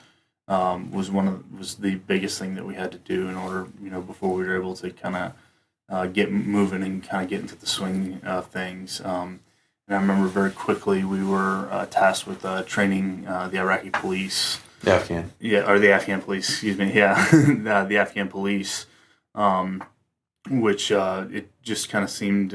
the biggest thing that we had to do in order, before we were able to kind of get moving and kind of get into the swing of things. And I remember very quickly we were tasked with training the Iraqi police. The Afghan. Yeah, or the Afghan police, excuse me. Yeah, the Afghan police, which it just kind of seemed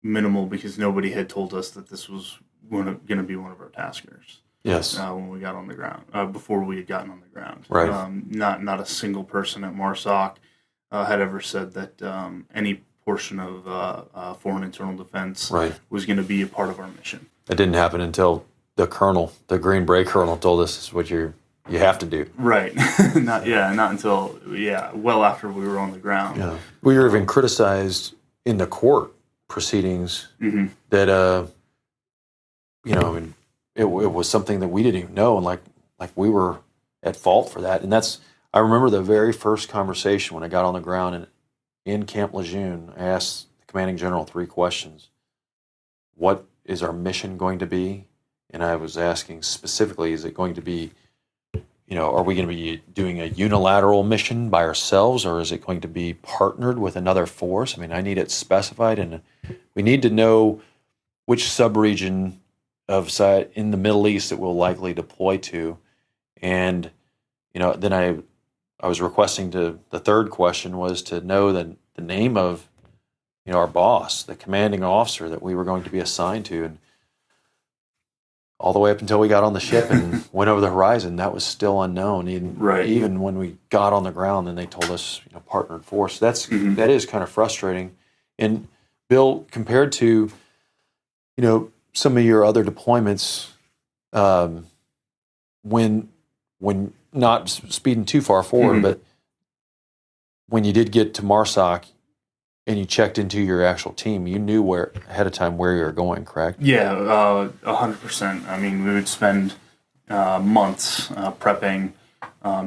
minimal because nobody had told us that this was going to be one of our taskers. Yes. When we got on the ground, before we had gotten on the ground. Right. Not a single person at MARSOC had ever said that any portion of foreign internal defense was going to be a part of our mission. It didn't happen until the colonel, the Green Beret colonel, told us this is what you have to do. Right. Not until well after we were on the ground. Yeah. We were even criticized in the court proceedings that it was something that we didn't even know, and like we were at fault for that. And I remember the very first conversation when I got on the ground and in Camp Lejeune, I asked the commanding general 3 questions. What is our mission going to be? And I was asking specifically, is it going to be, are we going to be doing a unilateral mission by ourselves, or is it going to be partnered with another force? I mean, I need it specified, and we need to know which subregion of side in the Middle East that we'll likely deploy to. And, then I was requesting the 3rd question was to know the name of, our boss, the commanding officer that we were going to be assigned to. And all the way up until we got on the ship and went over the horizon, that was still unknown. Even when we got on the ground, then they told us, partnered force. That is kind of frustrating. And Bill, compared to, some of your other deployments, when not speeding too far forward, but when you did get to MARSOC and you checked into your actual team, you knew ahead of time where you were going, correct? Yeah, 100%. I mean, we would spend months prepping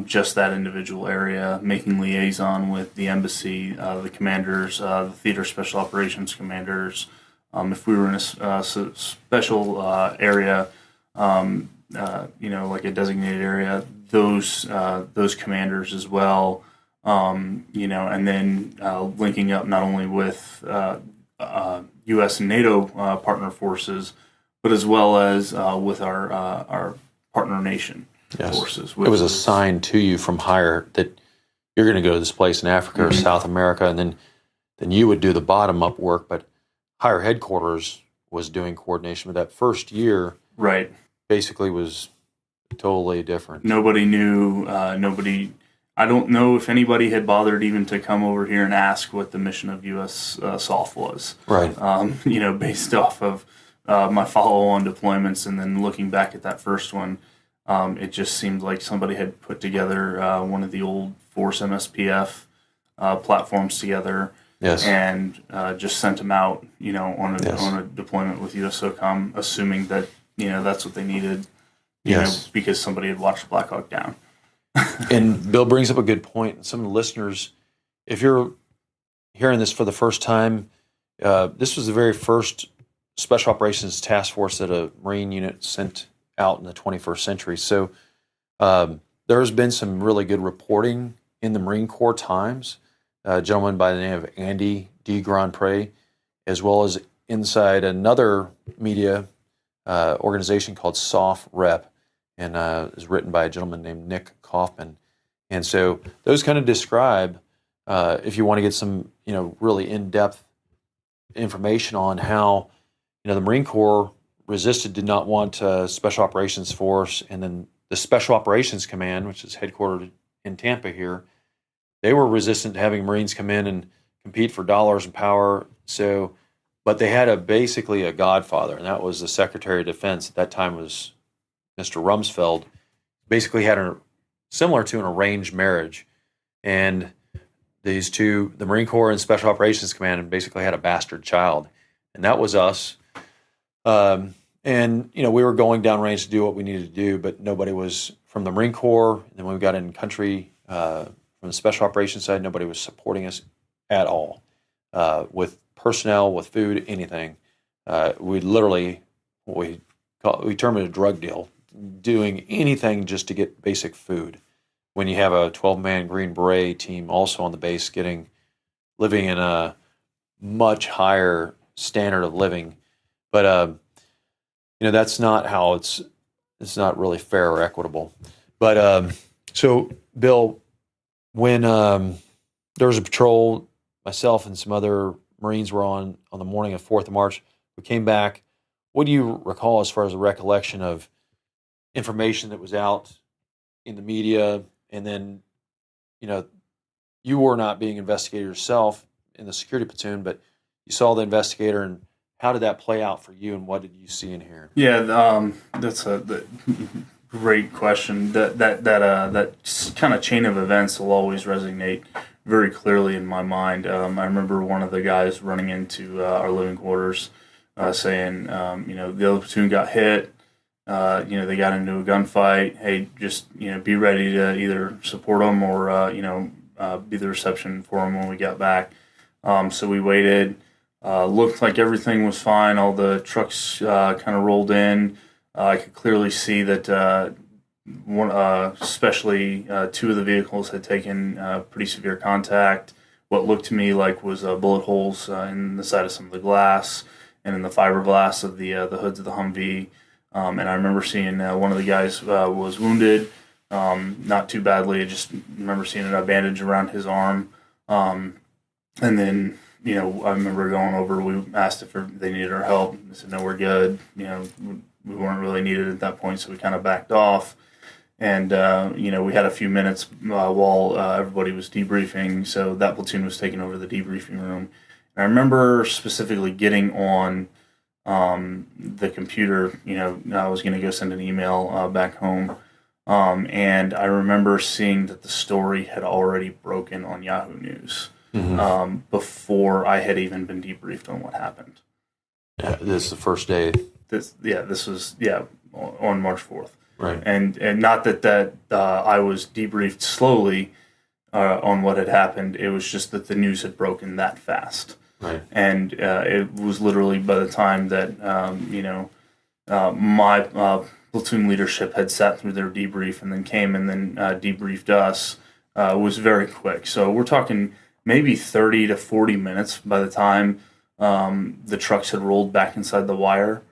just that individual area, making liaison with the embassy, the commanders, the theater special operations commanders. If we were in a special area, like a designated area, those commanders as well, and then linking up not only with U.S. and NATO partner forces, but as well as with our partner nation forces. It was assigned to you from higher that you're going to go to this place in Africa or South America, and then you would do the bottom-up work, but higher headquarters was doing coordination. But that first year basically was totally different. Nobody knew, I don't know if anybody had bothered even to come over here and ask what the mission of U.S. SOF was. Right. Based off of my follow-on deployments, and then looking back at that first one, it just seemed like somebody had put together one of the old Force MSPF platforms together. Yes. And just sent them out, on a deployment with USSOCOM, assuming that, that's what they needed, because somebody had watched Black Hawk Down. And Bill brings up a good point. Some of the listeners, if you're hearing this for the first time, this was the very first Special Operations Task Force that a Marine unit sent out in the 21st century. So there's been some really good reporting in the Marine Corps Times. A gentleman by the name of Andy D. Grand Pré, as well as inside another media organization called SOF Rep, and is written by a gentleman named Nick Kaufman. And so those kind of describe, if you want to get some, really in-depth information on how, the Marine Corps did not want a Special Operations Force, and then the Special Operations Command, which is headquartered in Tampa here, they were resistant to having Marines come in and compete for dollars and power. So, but they had basically a godfather, and that was the Secretary of Defense at that time was Mr. Rumsfeld. Basically had similar to an arranged marriage, and these two, the Marine Corps and Special Operations Command, basically had a bastard child, and that was us. And we were going downrange to do what we needed to do, but nobody was from the Marine Corps. And then when we got in country from the Special Operations side, nobody was supporting us at all with personnel, with food, anything. We literally we termed it a drug deal, doing anything just to get basic food. When you have a 12-man Green Beret team also on the base, living in a much higher standard of living, but that's not how it's not really fair or equitable. But so, Bill, when there was a patrol, myself and some other Marines were on the morning of 4th of March. We came back. What do you recall as far as the recollection of information that was out in the media? And then, you were not being investigated yourself in the security platoon, but you saw the investigator, and how did that play out for you, and what did you see and hear? Yeah, that's a great question. That kind of chain of events will always resonate very clearly in my mind. I remember one of the guys running into our living quarters saying, the other platoon got hit. They got into a gunfight. Hey, just be ready to either support them or be the reception for them when we got back. So we waited. Looked like everything was fine. All the trucks kind of rolled in. I could clearly see that especially two of the vehicles had taken pretty severe contact. What looked to me like was bullet holes in the side of some of the glass and in the fiberglass of the hoods of the Humvee. And I remember seeing one of the guys was wounded, not too badly. I just remember seeing a bandage around his arm. And then, I remember going over, we asked if they needed our help. They said, no, we're good. We weren't really needed at that point, so we kind of backed off. And, we had a few minutes while everybody was debriefing, so that platoon was taking over the debriefing room. And I remember specifically getting on the computer. I was going to go send an email back home. And I remember seeing that the story had already broken on Yahoo News before I had even been debriefed on what happened. Yeah, this is the first day. This was on March 4th. Right. And not that I was debriefed slowly on what had happened. It was just that the news had broken that fast. Right. And it was literally by the time that my platoon leadership had sat through their debrief and then came and then debriefed us, was very quick. So we're talking maybe 30 to 40 minutes by the time the trucks had rolled back inside the wire.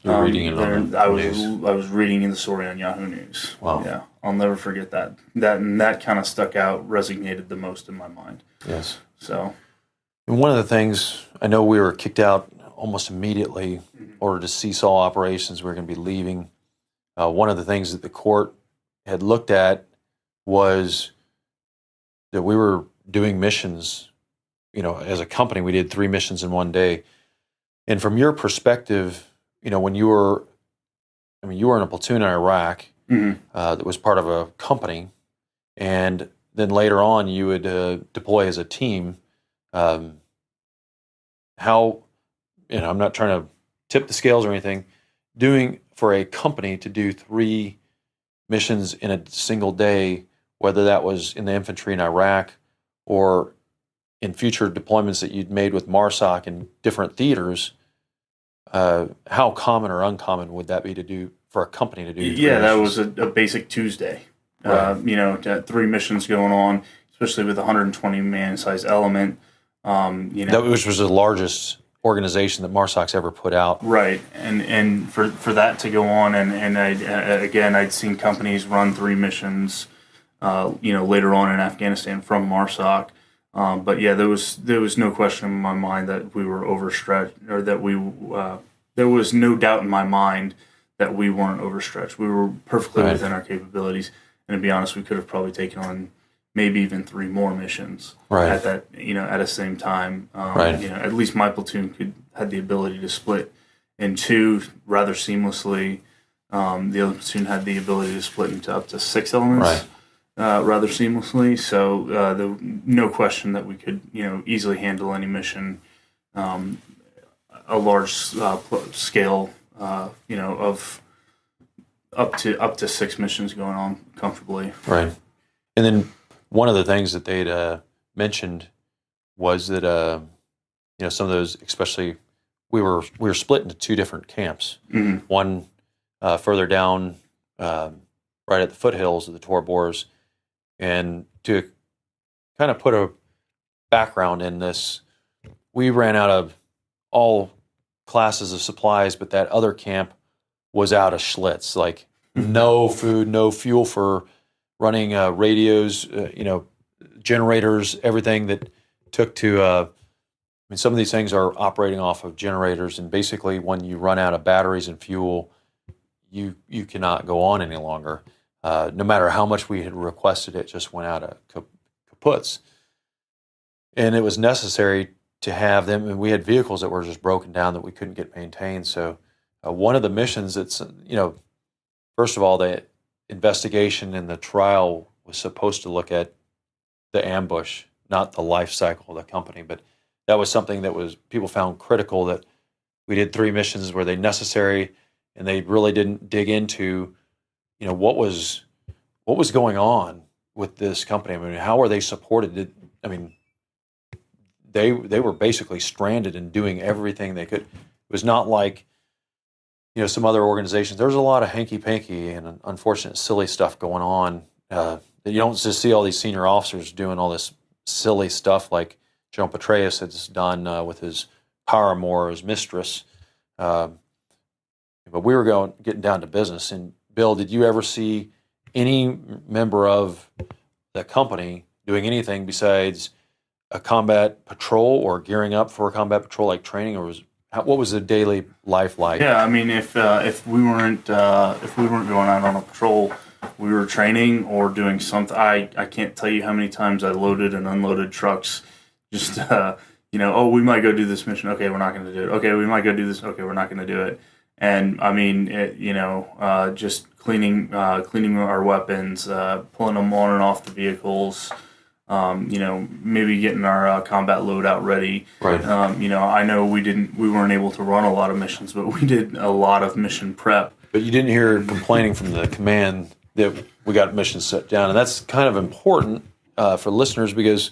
Reading it on the news. I was reading in the story on Yahoo News. Wow. Yeah, I'll never forget that. That kind of stuck out, resonated the most in my mind. Yes. So. And one of the things, I know we were kicked out almost immediately in order to cease all operations. We were going to be leaving. One of the things that the court had looked at was that we were doing missions. As a company, we did 3 missions in one day. And from your perspective, when you were in a platoon in Iraq that was part of a company, and then later on you would deploy as a team. How, I'm not trying to tip the scales or anything, doing for a company to do 3 missions in a single day, whether that was in the infantry in Iraq or in future deployments that you'd made with MARSOC in different theaters, how common or uncommon would that be to do for a company to do? Yeah, that was a basic Tuesday. Right. 3 missions going on, especially with a 120-man size element. Which was the largest organization that MARSOC's ever put out. Right, and for that to go on, and I'd seen companies run 3 missions, later on in Afghanistan from MARSOC. But yeah, there was no question in my mind that we were overstretched, or that there was no doubt in my mind that we weren't overstretched. We were perfectly within our capabilities, and to be honest, we could have probably taken on maybe even 3 more missions Right. at that, at the same time. Right. At least my platoon had the ability to split in 2 rather seamlessly. The other platoon had the ability to split into up to 6 elements rather seamlessly. So no question that we could, easily handle any mission, a large scale, of up to 6 missions going on comfortably. Right. And then one of the things that they'd mentioned was that some of those, especially we were split into 2 different camps. Mm-hmm. One further down, right at the foothills of the Tora Bors, and to kind of put a background in this, we ran out of all classes of supplies, but that other camp was out of Schlitz, like no food, no fuel for running radios, generators, everything that took to, some of these things are operating off of generators, and basically when you run out of batteries and fuel, you cannot go on any longer. No matter how much we had requested, it just went out of kaputs. And it was necessary to have them, and we had vehicles that were just broken down that we couldn't get maintained. So one of the missions that's, first of all, the investigation and the trial was supposed to look at the ambush, not the life cycle of the company. But that was something that was people found critical, that we did 3 missions where they necessary, and they really didn't dig into, what was going on with this company. I mean, how are they supported? They were basically stranded and doing everything they could. It was not like, some other organizations. There was a lot of hanky-panky and unfortunate, silly stuff going on. You don't just see all these senior officers doing all this silly stuff like General Petraeus has done with his paramour, his mistress. But we were getting down to business. And Bill, did you ever see any member of the company doing anything besides a combat patrol or gearing up for a combat patrol, like training, or what was the daily life like? Yeah, I mean, if we weren't going out on a patrol, we were training or doing something. I can't tell you how many times I loaded and unloaded trucks. Just we might go do this mission. Okay, we're not going to do it. Okay, we might go do this. Okay, we're not going to do it. And I mean, just cleaning our weapons, pulling them on and off the vehicles. Maybe getting our combat loadout ready. Right. I know we weren't able to run a lot of missions, but we did a lot of mission prep. But you didn't hear complaining from the command that we got missions set down, and that's kind of important for listeners, because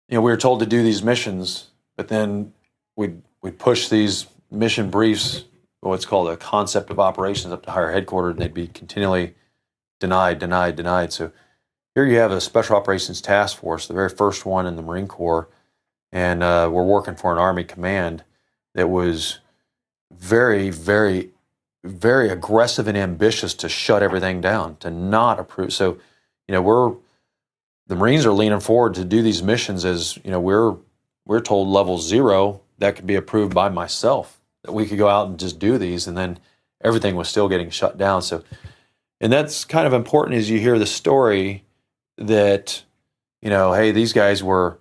we were told to do these missions, but then we'd push these mission briefs, what's called a concept of operations, up to higher headquarters, and they'd be continually denied. So here you have a Special Operations Task Force, the very first one in the Marine Corps, and we're working for an Army command that was very, very, very aggressive and ambitious to shut everything down, to not approve. So, the Marines are leaning forward to do these missions as, we're told level 0, that could be approved by myself, that we could go out and just do these, and then everything was still getting shut down. So, and that's kind of important as you hear the story that, hey, these guys were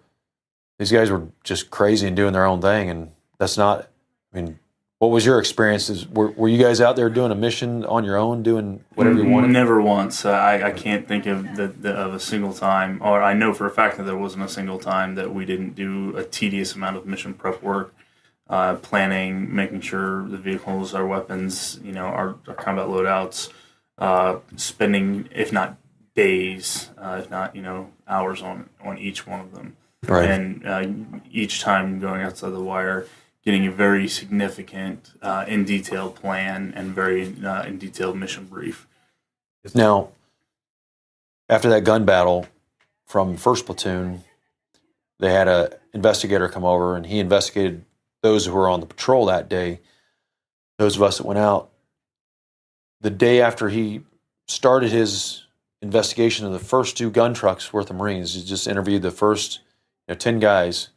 just crazy and doing their own thing, and that's not. What was your experiences? Were you guys out there doing a mission on your own, doing whatever you wanted? Never once. I can't think of of a single time, or I know for a fact that there wasn't a single time that we didn't do a tedious amount of mission prep work, planning, making sure the vehicles, our weapons, our combat loadouts, spending, if not days, if not hours on each one of them, right. And each time going outside the wire, getting a very significant, in detailed plan and very in detailed mission brief. Now, after that gun battle from 1st Platoon, they had an investigator come over, and he investigated those who were on the patrol that day. Those of us that went out, the day after he started his investigation of the first 2 gun trucks worth of Marines, he just interviewed the first 10 guys.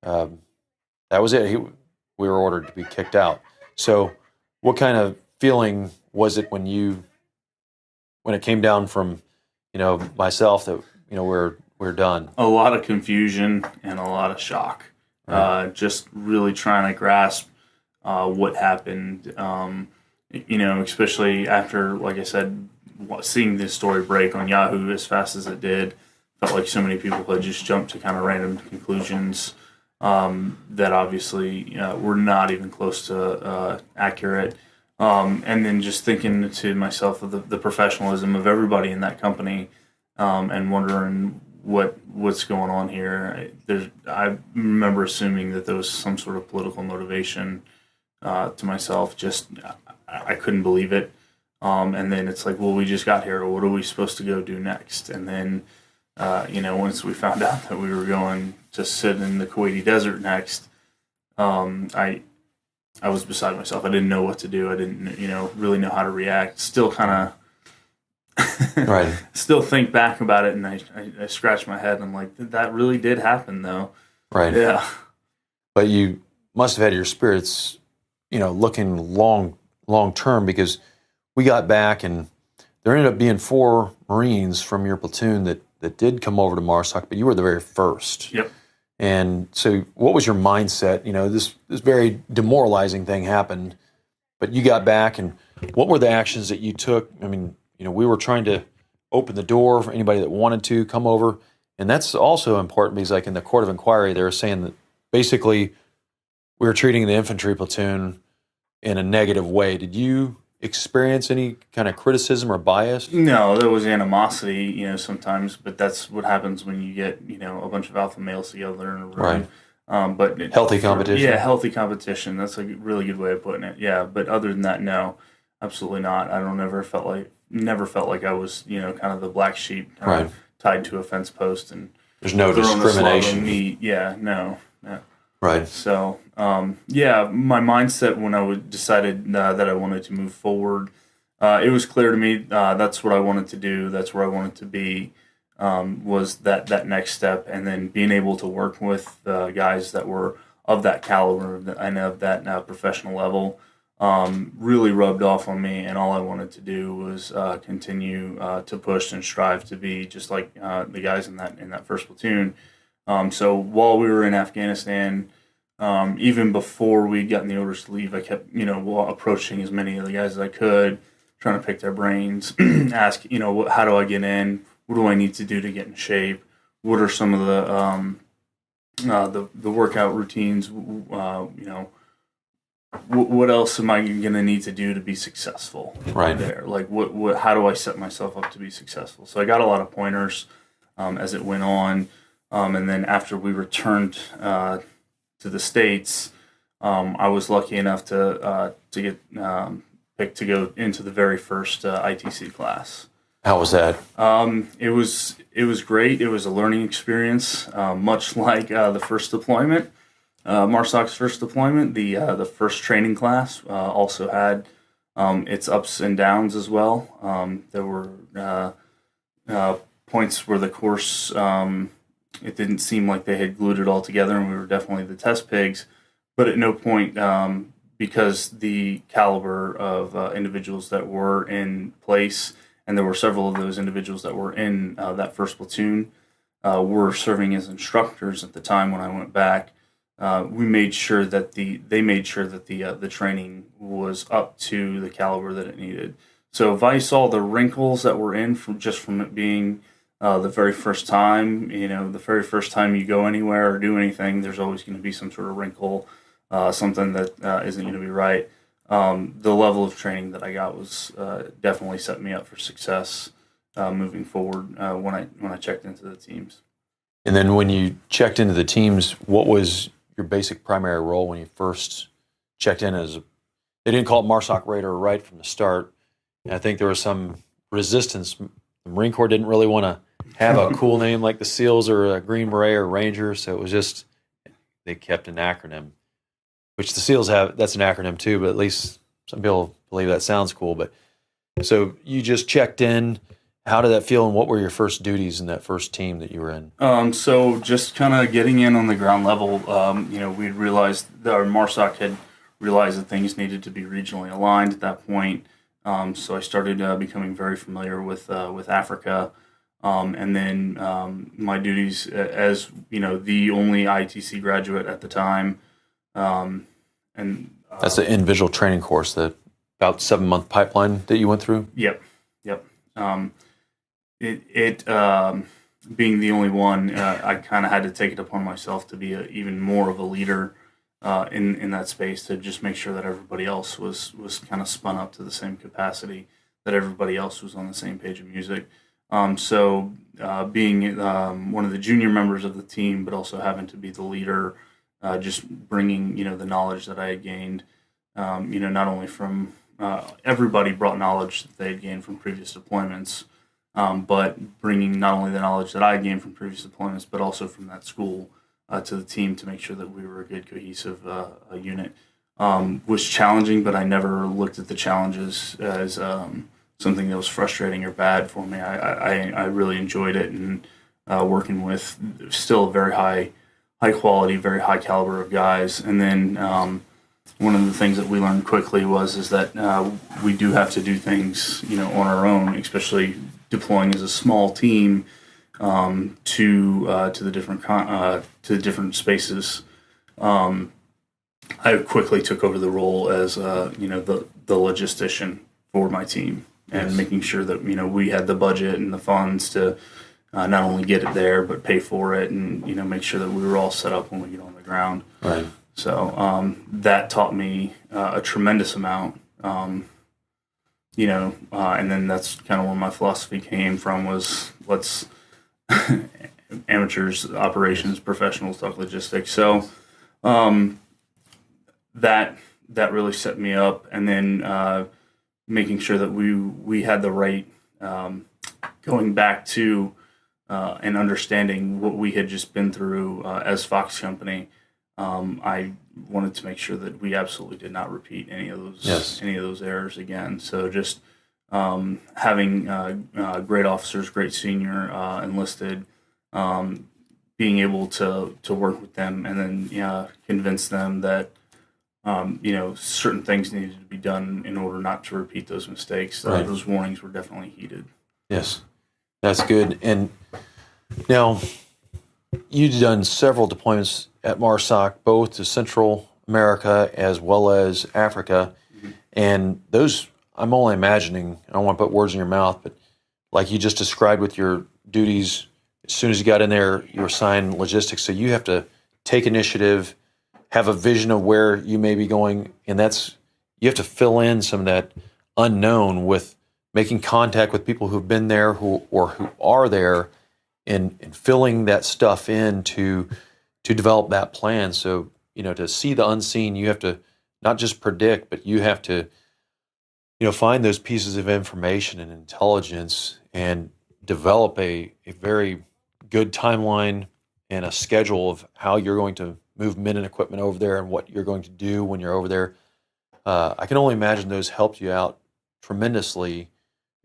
That was it. We were ordered to be kicked out. So what kind of feeling was it when it came down from, myself that, we're done? A lot of confusion and a lot of shock. Right. Just really trying to grasp what happened. Especially after, like I said, seeing this story break on Yahoo as fast as it did. Felt like so many people had just jumped to kind of random conclusions that obviously were not even close to accurate. And then just thinking to myself of the professionalism of everybody in that company, and wondering what's going on here. I remember assuming that there was some sort of political motivation to myself. Just I couldn't believe it. And then it's like, well, we just got here. What are we supposed to go do next? And then, once we found out that we were going to sit in the Kuwaiti desert next, I was beside myself. I didn't know what to do. I didn't, really know how to react. Still kind of, Right. Still think back about it, and I scratch my head. And I'm like, that really did happen, though. Right. Yeah. But you must have had your spirits, looking long term, because we got back and there ended up being 4 Marines from your platoon that did come over to MARSOC, but you were the very first. Yep. And so what was your mindset? This very demoralizing thing happened, but you got back, and what were the actions that you took? I mean, we were trying to open the door for anybody that wanted to come over. And that's also important because, like, in the court of inquiry, they were saying that basically we were treating the infantry platoon in a negative way. Did you experience any kind of criticism or bias? No, there was animosity, sometimes, but that's what happens when you get, a bunch of alpha males together in a room. Right. But healthy competition. Yeah, healthy competition. That's a really good way of putting it. Yeah, but other than that, no, absolutely not. I never felt like I was, kind of the black sheep, Right. Tied to a fence post and there's no throwing a slug discrimination. on me. Yeah, no. Right. So, my mindset when I decided that I wanted to move forward, it was clear to me that's what I wanted to do. That's where I wanted to be, was that next step. And then being able to work with guys that were of that caliber and of that professional level really rubbed off on me. And all I wanted to do was continue to push and strive to be just like the guys in that first platoon. So while we were in Afghanistan, even before we'd gotten the orders to leave, I kept, approaching as many of the guys as I could, trying to pick their brains, ask, how do I get in? What do I need to do to get in shape? What are some of the workout routines? What else am I going to need to do to be successful? Right. There, like how do I set myself up to be successful? So I got a lot of pointers as it went on. And then after we returned to the States, I was lucky enough to get picked to go into the very first ITC class. How was that? It was great. It was a learning experience, much like the first deployment, MARSOC's first deployment. The first training class also had its ups and downs as well. There were points where the course. It didn't seem like they had glued it all together, and we were definitely the test pigs. But at no point, because the caliber of individuals that were in place, and there were several of those individuals that were in that first platoon, were serving as instructors at the time when I went back. We made sure that they made sure that the training was up to the caliber that it needed. So if I saw the wrinkles that were in from it being the very first time, the very first time you go anywhere or do anything, there's always going to be some sort of wrinkle, something that isn't going to be right. The level of training that I got was definitely set me up for success moving forward when I checked into the teams. And then when you checked into the teams, what was your basic primary role when you first checked in? They didn't call it MARSOC Raider right from the start. And I think there was some resistance. The Marine Corps didn't really want to have a cool name like the SEALs or a Green Beret or Ranger, so it was just they kept an acronym, which the SEALs have. That's an acronym too, but at least some people believe that sounds cool. But so you just checked in. How did that feel, and what were your first duties in that first team that you were in? So just kind of getting in on the ground level, we'd realized that our MARSOC had realized that things needed to be regionally aligned at that point. So I started becoming very familiar with Africa. And then my duties as the only ITC graduate at the time, and That's the individual training course, the about 7-month pipeline that you went through. Yep. It being the only one, I kind of had to take it upon myself to be even more of a leader in that space, to just make sure that everybody else was kind of spun up to the same capacity, that everybody else was on the same page of music. So being one of the junior members of the team, but also having to be the leader, just bringing the knowledge that I had gained, not only from everybody brought knowledge that they had gained from previous deployments, but bringing not only the knowledge that I gained from previous deployments, but also from that school to the team, to make sure that we were a good, cohesive unit. Was challenging, but I never looked at the challenges as something that was frustrating or bad for me. I really enjoyed it, and working with still a very high quality, very high caliber of guys. And then one of the things that we learned quickly is that we do have to do things on our own, especially deploying as a small team to the different spaces. I quickly took over the role as the logistician for my team, and making sure that we had the budget and the funds to not only get it there, but pay for it, and make sure that we were all set up when we get on the ground. Right. So that taught me a tremendous amount. And then that's kind of where my philosophy came from, was let's amateurs, operations, professionals talk logistics. So that really set me up, and then making sure that we had the right going back to and understanding what we had just been through as Fox Company. I wanted to make sure that we absolutely did not repeat any of those errors again. So just having great officers, great senior enlisted, being able to work with them, and then convince them that certain things needed to be done in order not to repeat those mistakes. Right. Those warnings were definitely heeded. Yes, that's good. And now, you've done several deployments at MARSOC, both to Central America as well as Africa. Mm-hmm. And those, I'm only imagining, I don't want to put words in your mouth, but like you just described with your duties, as soon as you got in there, you were assigned logistics. So you have to take initiative, have a vision of where you may be going, and you have to fill in some of that unknown with making contact with people who've been there who are there, and filling that stuff in to develop that plan. So, to see the unseen, you have to not just predict, but you have to, find those pieces of information and intelligence and develop a very good timeline and a schedule of how you're going to move men and equipment over there and what you're going to do when you're over there. I can only imagine those helped you out tremendously,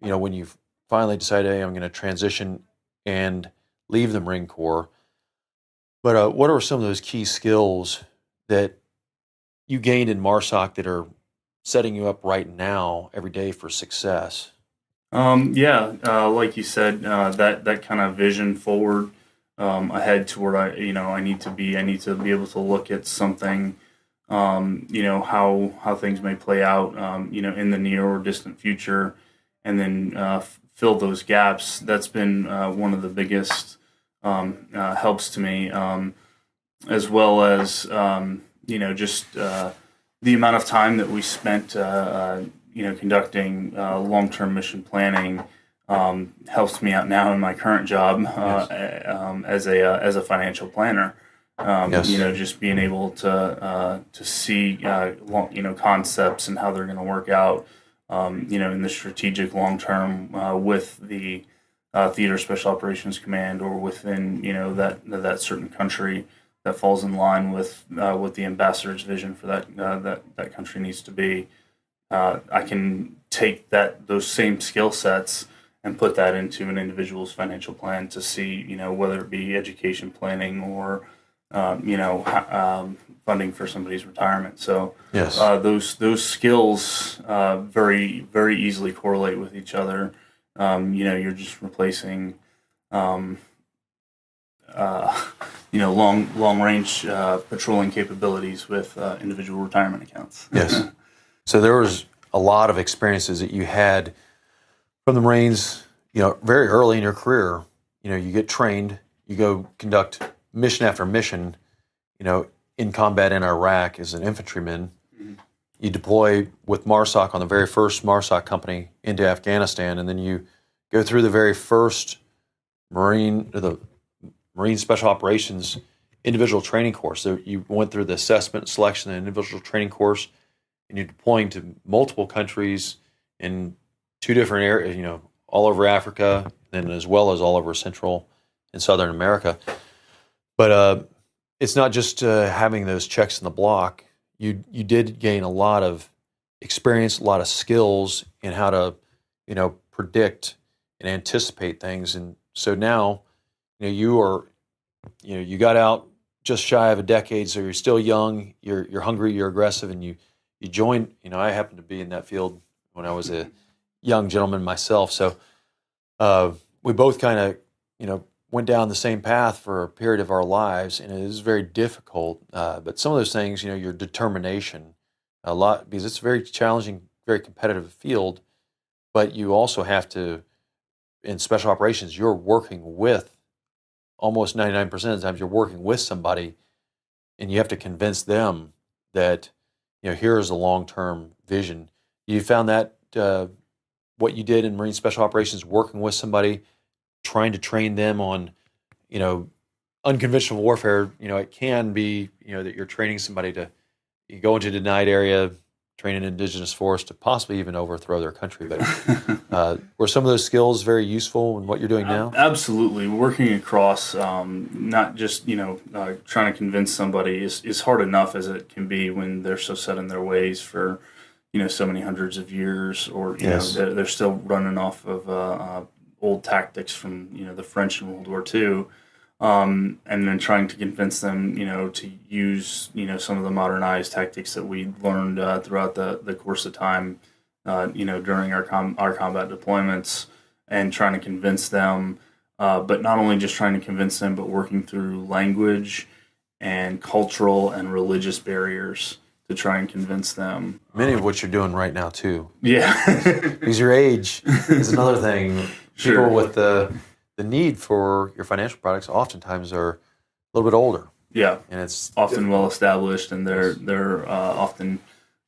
when you finally decided, hey, I'm going to transition and leave the Marine Corps. But what are some of those key skills that you gained in MARSOC that are setting you up right now every day for success? Like you said, that kind of vision forward ahead to where I need to be. I need to be able to look at something, how things may play out, in the near or distant future, and then fill those gaps. That's been one of the biggest helps to me, as well as just the amount of time that we spent conducting long-term mission planning helps me out now in my current job as a financial planner. Just being able to see concepts and how they're going to work out, in the strategic long term with the Theater Special Operations Command, or within that certain country that falls in line with what the ambassador's vision for that country needs to be. I can take those same skill sets and put that into an individual's financial plan to see, whether it be education planning or funding for somebody's retirement. So yes. Those skills very, very easily correlate with each other. You're just replacing um, long range patrolling capabilities with individual retirement accounts. Yes. So there was a lot of experiences that you had from the Marines, very early in your career. You get trained, you go conduct mission after mission, in combat in Iraq as an infantryman. Mm-hmm. You deploy with MARSOC on the very first MARSOC company into Afghanistan, and then you go through the very first Marine Special Operations individual training course. So you went through the assessment, selection, and individual training course, and you're deploying to multiple countries in 2 different areas, all over Africa, and as well as all over Central and Southern America. But it's not just having those checks in the block. You did gain a lot of experience, a lot of skills in how to, predict and anticipate things. And so now, you got out just shy of a decade, so you're still young, you're hungry, you're aggressive, and you joined. I happened to be in that field when I was a young gentleman myself. So we both kind of, went down the same path for a period of our lives, and it is very difficult. But some of those things, your determination, a lot, because it's a very challenging, very competitive field. But you also have to, in special operations, you're working with, almost 99% of the times, you're working with somebody, and you have to convince them that, here is a long-term vision. You found that what you did in Marine Special Operations, working with somebody, trying to train them on, unconventional warfare, it can be, that you're training somebody to you go into a denied area, train an indigenous force to possibly even overthrow their country. But were some of those skills very useful in what you're doing now? Absolutely. Working across, not just, trying to convince somebody is hard enough as it can be when they're so set in their ways for, so many hundreds of years, or, Yes. they're still running off of old tactics from, the French in World War II. And then trying to convince them, to use, some of the modernized tactics that we learned throughout the course of time, during our combat deployments, and trying to convince them, but not only just trying to convince them, but working through language and cultural and religious barriers to try and convince them. Many of what you're doing right now too. Yeah. Because your age is another thing. Sure. People with the need for your financial products oftentimes are a little bit older. Yeah, and it's often well established, and they're often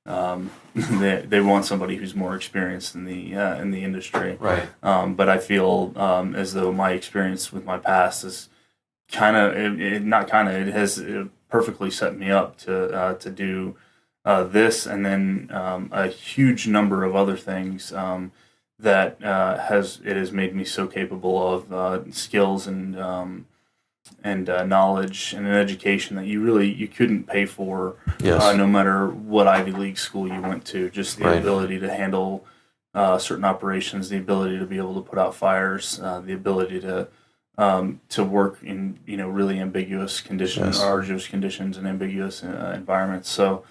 they want somebody who's more experienced in the industry. Right. But I feel as though my experience with my past is it has perfectly set me up to do this, and then a huge number of other things that has made me so capable of skills and knowledge and an education that you couldn't pay for. Yes. No matter what Ivy League school you went to. Just the Right. ability to handle certain operations, the ability to be able to put out fires, the ability to work in really ambiguous conditions, Yes. arduous conditions, and ambiguous environments. So,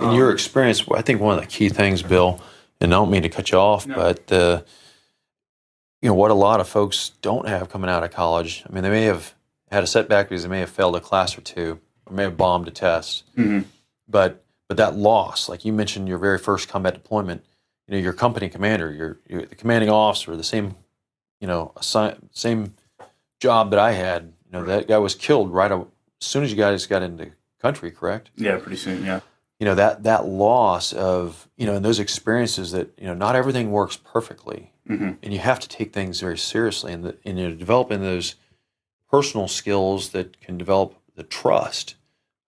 In your experience, I think one of the key things, Bill, and I don't mean to cut you off, No. but what a lot of folks don't have coming out of college. I mean, they may have had a setback because they may have failed a class or two, or may have bombed a test. mm-hmm. But that loss, like you mentioned, your very first combat deployment, your company commander, you're the commanding officer, the same, same job that I had. That guy was killed as soon as you guys got into country, correct? Yeah, pretty soon. Yeah. That loss of, and those experiences that, not everything works perfectly. Mm-hmm. And you have to take things very seriously, and developing those personal skills that can develop the trust.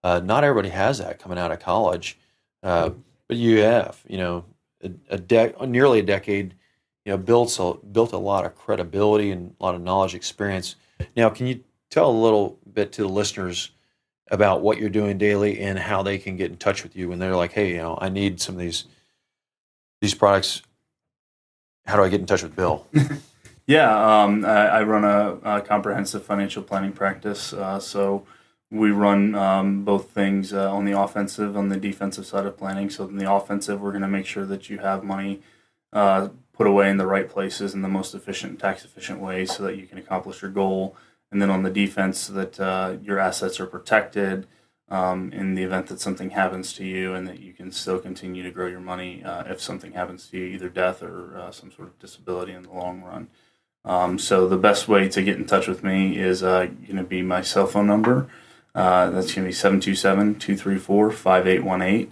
Not everybody has that coming out of college, but you have, nearly a decade, built a lot of credibility and a lot of knowledge, experience. Now, can you tell a little bit to the listeners about what you're doing daily and how they can get in touch with you when they're like, hey, I need some of these products. How do I get in touch with Bill? Yeah, I run a comprehensive financial planning practice. So we run both things on the offensive, on the defensive side of planning. So in the offensive, we're going to make sure that you have money put away in the right places in the most efficient, tax efficient way so that you can accomplish your goal. And then on the defense, so that your assets are protected in the event that something happens to you, and that you can still continue to grow your money if something happens to you, either death or some sort of disability in the long run. So the best way to get in touch with me is going to be my cell phone number. That's going to be 727-234-5818.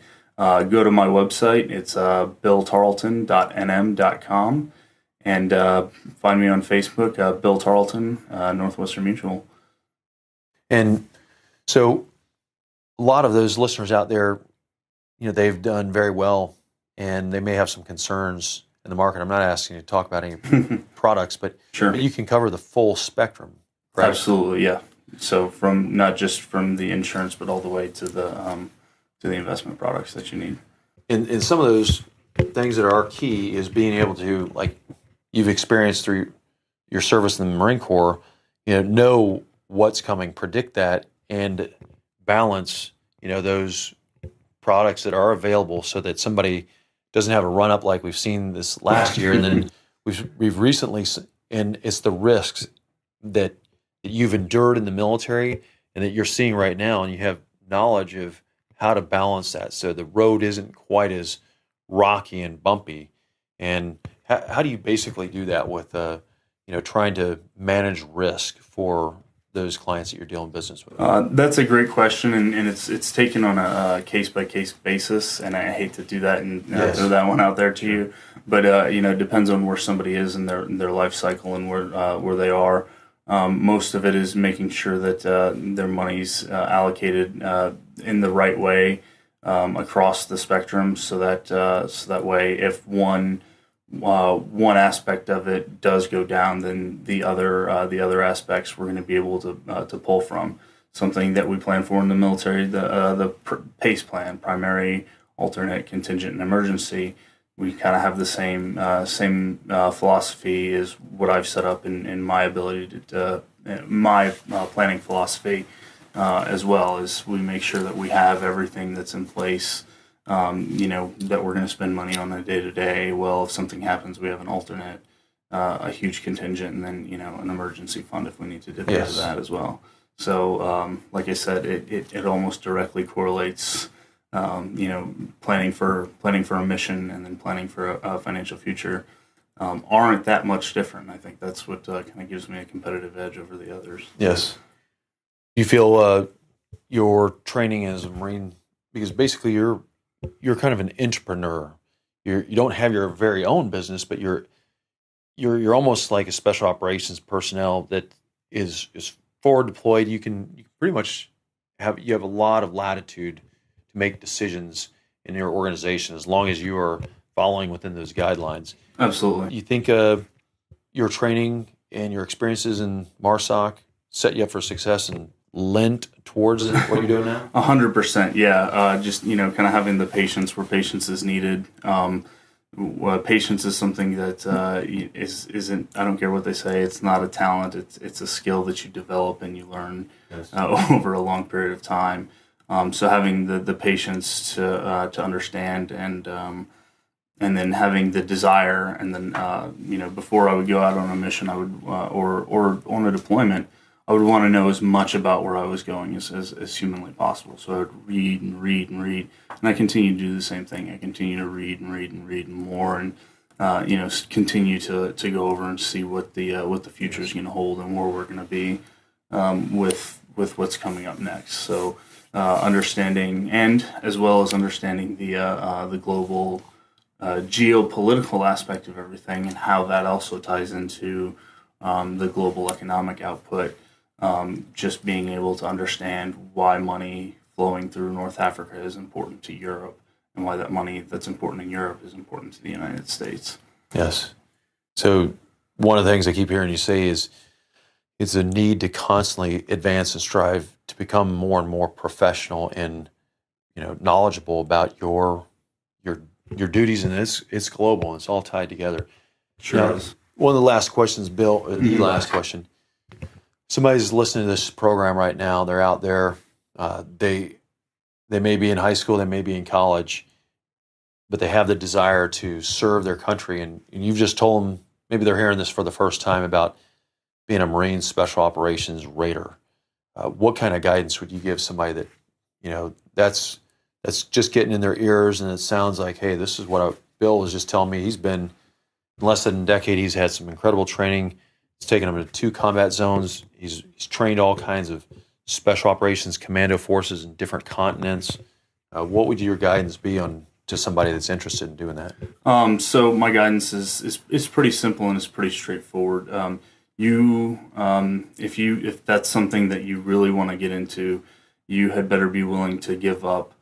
Go to my website. It's billtarleton.nm.com. And find me on Facebook, Bill Tarleton, Northwestern Mutual. And so a lot of those listeners out there, they've done very well, and they may have some concerns in the market. I'm not asking you to talk about any products, but, Sure. But you can cover the full spectrum, right? Absolutely, yeah. So from not just from the insurance, but all the way to the investment products that you need. And some of those things that are key is being able to, like you've experienced through your service in the Marine Corps, know what's coming, predict that, and balance, those products that are available so that somebody doesn't have a run up like we've seen this last year. And then we've recently, and it's the risks that you've endured in the military and that you're seeing right now, and you have knowledge of how to balance that so the road isn't quite as rocky and bumpy. And how do you basically do that with trying to manage risk for those clients that you're doing business with? That's a great question, and it's taken on a case-by-case basis, and I hate to do that and throw that one out there to you, but it depends on where somebody is in their life cycle and where they are. Most of it is making sure that their money's allocated in the right way across the spectrum, so that way, if one aspect of it does go down, then the other aspects we're going to be able to pull from. Something that we plan for in the military, the PACE plan, primary, alternate, contingent, and emergency. We kind of have the same philosophy is what I've set up in my ability my planning philosophy, as well as we make sure that we have everything that's in place. That we're going to spend money on a day-to-day. Well, if something happens, we have an alternate, a huge contingent, and then, an emergency fund if we need to dip into that as well. So, like I said, it almost directly correlates, planning for a mission and then planning for a financial future aren't that much different. I think that's what kind of gives me a competitive edge over the others. Yes. You feel your training as a Marine, because basically you're kind of an entrepreneur. You don't have your very own business, but you're almost like a special operations personnel that is forward deployed. You can pretty much have a lot of latitude to make decisions in your organization as long as you are following within those guidelines. Absolutely. You think your training and your experiences in MARSOC set you up for success and lent towards what you're doing now? 100%, yeah. Just kind of having the patience where patience is needed. Patience is something that isn't. I don't care what they say. It's not a talent. It's a skill that you develop and you learn over a long period of time. So having the patience to understand and then having the desire, and then before I would go out on a mission, I would or on a deployment, I would want to know as much about where I was going as humanly possible. So I would read and read and read, and I continue to do the same thing. I continue to read and read and read more, and continue to go over and see what the future is going to hold and where we're going to be with what's coming up next. So understanding, and as well as understanding the global geopolitical aspect of everything and how that also ties into the global economic output. Just being able to understand why money flowing through North Africa is important to Europe, and why that money that's important in Europe is important to the United States. Yes. So one of the things I keep hearing you say is it's a need to constantly advance and strive to become more and more professional and knowledgeable about your duties, and it's global and it's all tied together. Sure now, is. One of the last questions, Bill, the last question. Somebody's listening to this program right now. They're out there. They may be in high school. They may be in college. but they have the desire to serve their country. And you've just told them, maybe they're hearing this for the first time about being a Marine Special Operations Raider. What kind of guidance would you give somebody that, that's just getting in their ears and it sounds like, hey, this is what Bill was just telling me. He's been in less than a decade. He's had some incredible training. It's taken him to 2 combat zones. He's trained all kinds of special operations commando forces in different continents. What would your guidance be to somebody that's interested in doing that? So my guidance is pretty simple and it's pretty straightforward. If that's something that you really want to get into, you had better be willing to give up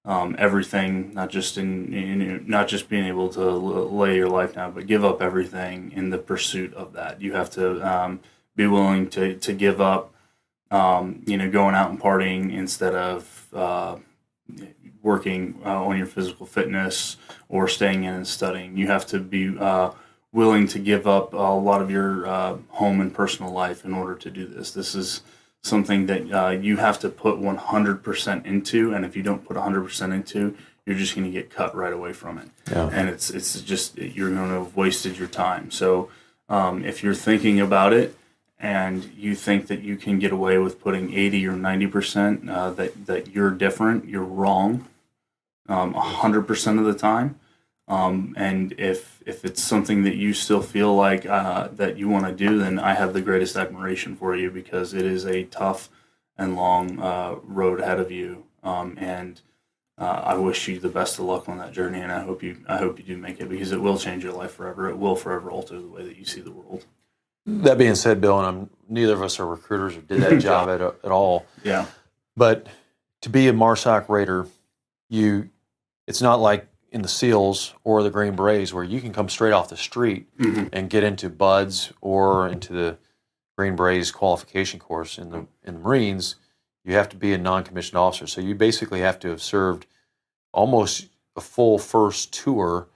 everything, not just not just being able to lay your life down, but give up everything in the pursuit of that. You have to be willing to give up, going out and partying instead of working on your physical fitness or staying in and studying. You have to be willing to give up a lot of your home and personal life in order to do this. This is something that you have to put 100% into, and if you don't put 100% into, you're just going to get cut right away from it. Yeah. And it's just, you're going to have wasted your time. So if you're thinking about it and you think that you can get away with putting 80 or 90%, that you're different, you're wrong 100% of the time. And if it's something that you still feel like that you want to do, then I have the greatest admiration for you, because it is a tough and long road ahead of you. And I wish you the best of luck on that journey, and I hope you do make it, because it will change your life forever. It will forever alter the way that you see the world. That being said, Bill, and neither of us are recruiters or did that job at all. Yeah. But to be a MARSOC Raider, it's not like in the SEALs or the Green Berets where you can come straight off the street and get into BUDS or into the Green Berets qualification course. In the Marines, you have to be a non-commissioned officer. So you basically have to have served almost a full first tour,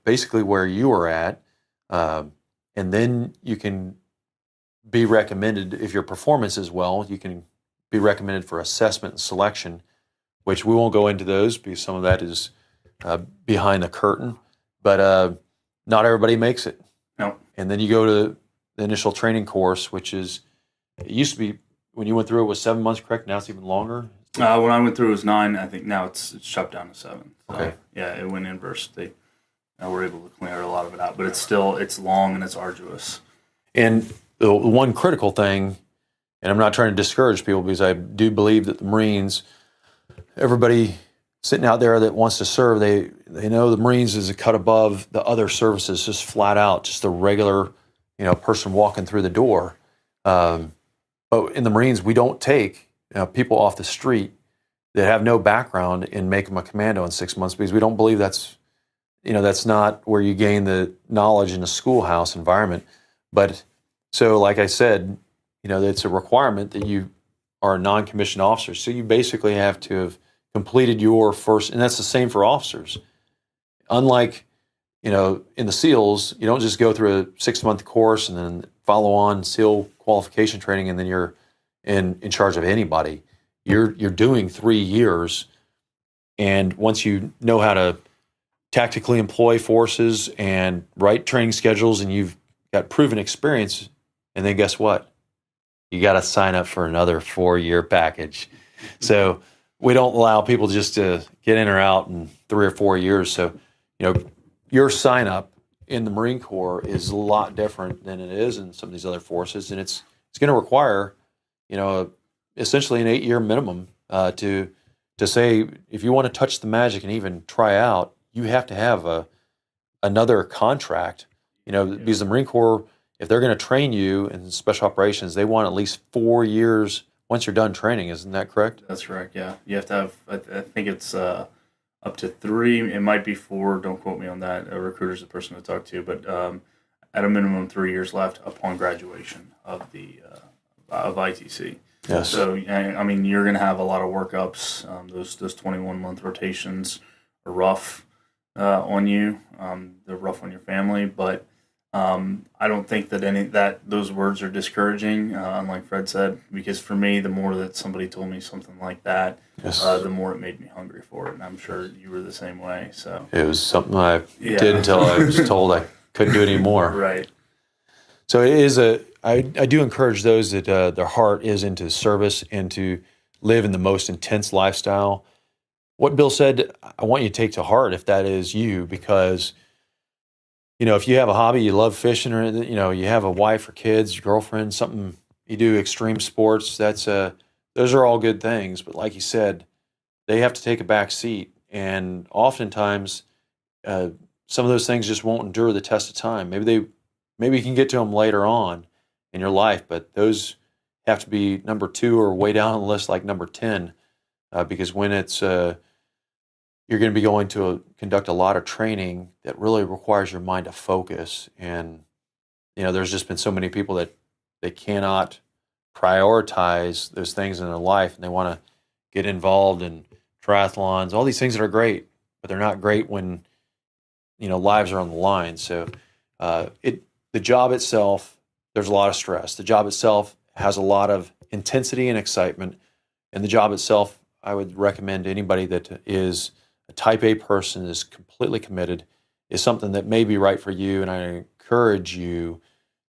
basically where you were at, and then you can be recommended, if your performance is well, you can be recommended for assessment and selection, which we won't go into those because some of that is behind the curtain, but not everybody makes it. No. And then you go to the initial training course, which is, it used to be, when you went through it was 7 months, correct? Now it's even longer? When I went through it was 9. I think now it's chopped down to 7. So, okay. Yeah, it went inverse. They were able to clear a lot of it out, but it's long and it's arduous. And the one critical thing, and I'm not trying to discourage people, because I do believe that the Marines, everybody sitting out there that wants to serve, they know the Marines is a cut above the other services, just flat out, just a regular, person walking through the door. But in the Marines, we don't take people off the street that have no background and make them a commando in 6 months, because we don't believe that's not where you gain the knowledge in a schoolhouse environment. But so, like I said, it's a requirement that you are a non-commissioned officer. So you basically have to have completed your first, and that's the same for officers. Unlike, in the SEALs, you don't just go through a 6-month course and then follow on SEAL qualification training and then you're in charge of anybody. You're doing 3 years, and once you know how to tactically employ forces and write training schedules and you've got proven experience, and then guess what? You got to sign up for another 4-year package. So we don't allow people just to get in or out in 3 or 4 years. So, your sign up in the Marine Corps is a lot different than it is in some of these other forces. And it's going to require, essentially an 8-year minimum to say, if you want to touch the magic and even try out, you have to have another contract, because the Marine Corps, if they're going to train you in special operations, they want at least 4 years once you're done training. Isn't that correct? That's correct, yeah. You have to have, I think it's up to 3. It might be 4. Don't quote me on that. A recruiter's the person to talk to. But at a minimum, 3 years left upon graduation of the of ITC. Yes. So, I mean, you're going to have a lot of workups. Those 21-month rotations are rough on you. They're rough on your family, but I don't think that those words are discouraging, unlike Fred said, because for me, the more that somebody told me something like that, Yes. The more it made me hungry for it. And I'm sure you were the same way. So It was something I did until I was told I couldn't do it anymore. Right. So it is I do encourage those that their heart is into service and to live in the most intense lifestyle. What Bill said, I want you to take to heart if that is you, because if you have a hobby, you love fishing, or you have a wife or kids, your girlfriend, something you do, extreme sports, those are all good things. But like you said, they have to take a back seat, and oftentimes some of those things just won't endure the test of time. Maybe you can get to them later on in your life, but those have to be number 2 or way down on the list, like number 10, because when it's you're going to be going to conduct a lot of training that really requires your mind to focus. And, there's just been so many people that they cannot prioritize those things in their life, and they want to get involved in triathlons, all these things that are great, but they're not great when, lives are on the line. So the job itself, there's a lot of stress. The job itself has a lot of intensity and excitement. And the job itself, I would recommend to anybody that is a type A person, is completely committed, is something that may be right for you. And I encourage you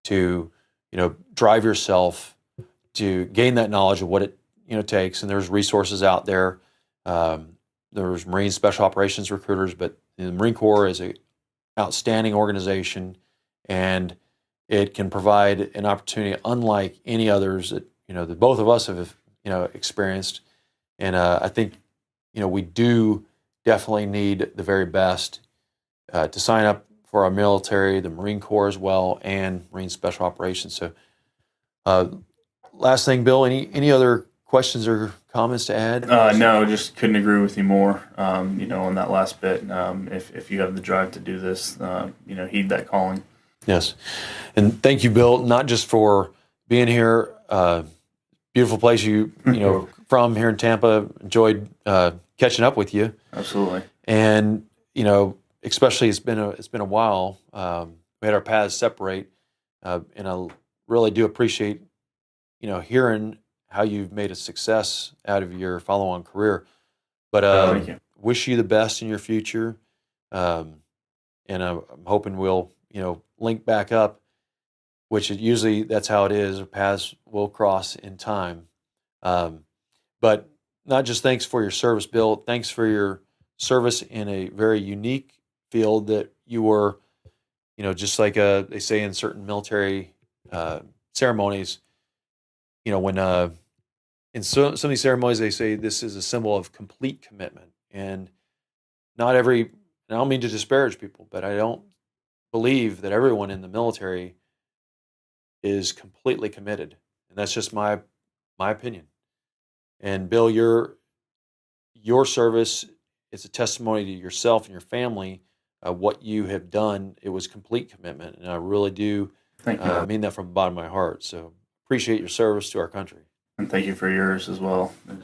to, drive yourself to gain that knowledge of what it, takes. And there's resources out there. There's Marine Special Operations recruiters, but the Marine Corps is an outstanding organization, and it can provide an opportunity unlike any others that both of us have experienced. And I think we do definitely need the very best to sign up for our military, the Marine Corps as well, and Marine Special Operations. So last thing, Bill, any other questions or comments to add? No, just couldn't agree with you more. On that last bit, if you have the drive to do this, heed that calling. Yes. And thank you, Bill, not just for being here. Beautiful place from here in Tampa. Enjoyed catching up with you. Absolutely. And, especially it's been a while. We had our paths separate. And I really do appreciate, hearing how you've made a success out of your follow-on career. But thank you. Wish you the best in your future. And I'm hoping we'll, link back up, which usually that's how it is. Our paths will cross in time. But not just thanks for your service, Bill. Thanks for your service in a very unique field that you were, just like they say in certain military ceremonies, when in some of these ceremonies they say this is a symbol of complete commitment. And I don't mean to disparage people, but I don't believe that everyone in the military is completely committed. And that's just my opinion. And Bill, your service is a testimony to yourself and your family, what you have done. It was complete commitment. And I really do mean that from the bottom of my heart. So appreciate your service to our country. And thank you for yours as well. And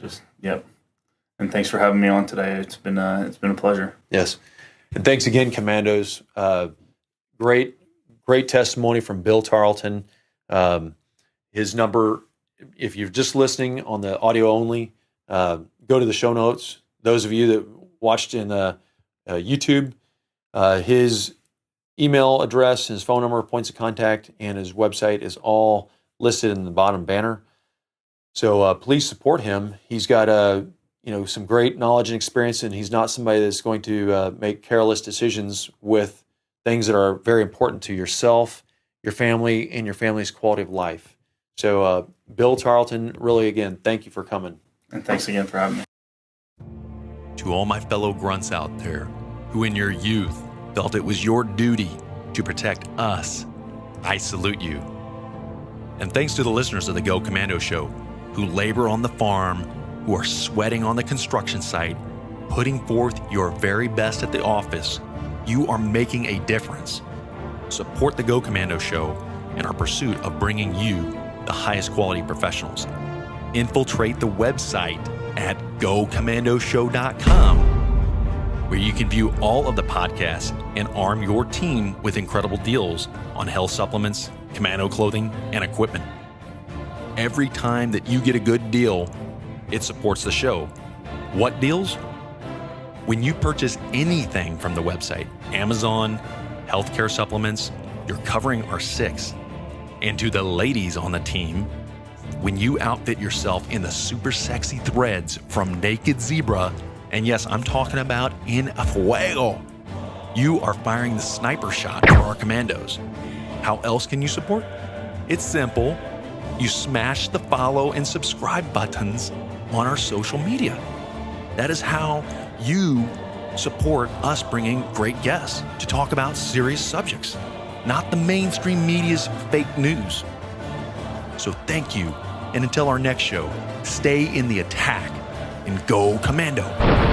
thanks for having me on today. It's been a pleasure. Yes. And thanks again, Commandos. Great testimony from Bill Tarleton. His number, if you're just listening on the audio only, go to the show notes. Those of you that watched in YouTube, his email address, his phone number, points of contact, and his website is all listed in the bottom banner. So please support him. He's got some great knowledge and experience, and he's not somebody that's going to make careless decisions with things that are very important to yourself, your family, and your family's quality of life. So Bill Tarleton, really, again, thank you for coming. And thanks again for having me. To all my fellow grunts out there who in your youth felt it was your duty to protect us, I salute you. And thanks to the listeners of the Go Commando Show who labor on the farm, who are sweating on the construction site, putting forth your very best at the office. You are making a difference. Support the Go Commando Show in our pursuit of bringing you the highest quality professionals. Infiltrate the website at gocommandoshow.com where you can view all of the podcasts and arm your team with incredible deals on health supplements, commando clothing, and equipment. Every time that you get a good deal, it supports the show. What deals? When you purchase anything from the website, Amazon, healthcare supplements, you're covering our six. And to the ladies on the team, when you outfit yourself in the super sexy threads from Naked Zebra, and yes, I'm talking about in a fuego, you are firing the sniper shot for our commandos. How else can you support? It's simple. You smash the follow and subscribe buttons on our social media. That is how you support us bringing great guests to talk about serious subjects, not the mainstream media's fake news. So thank you, and until our next show, stay in the attack and go Commando.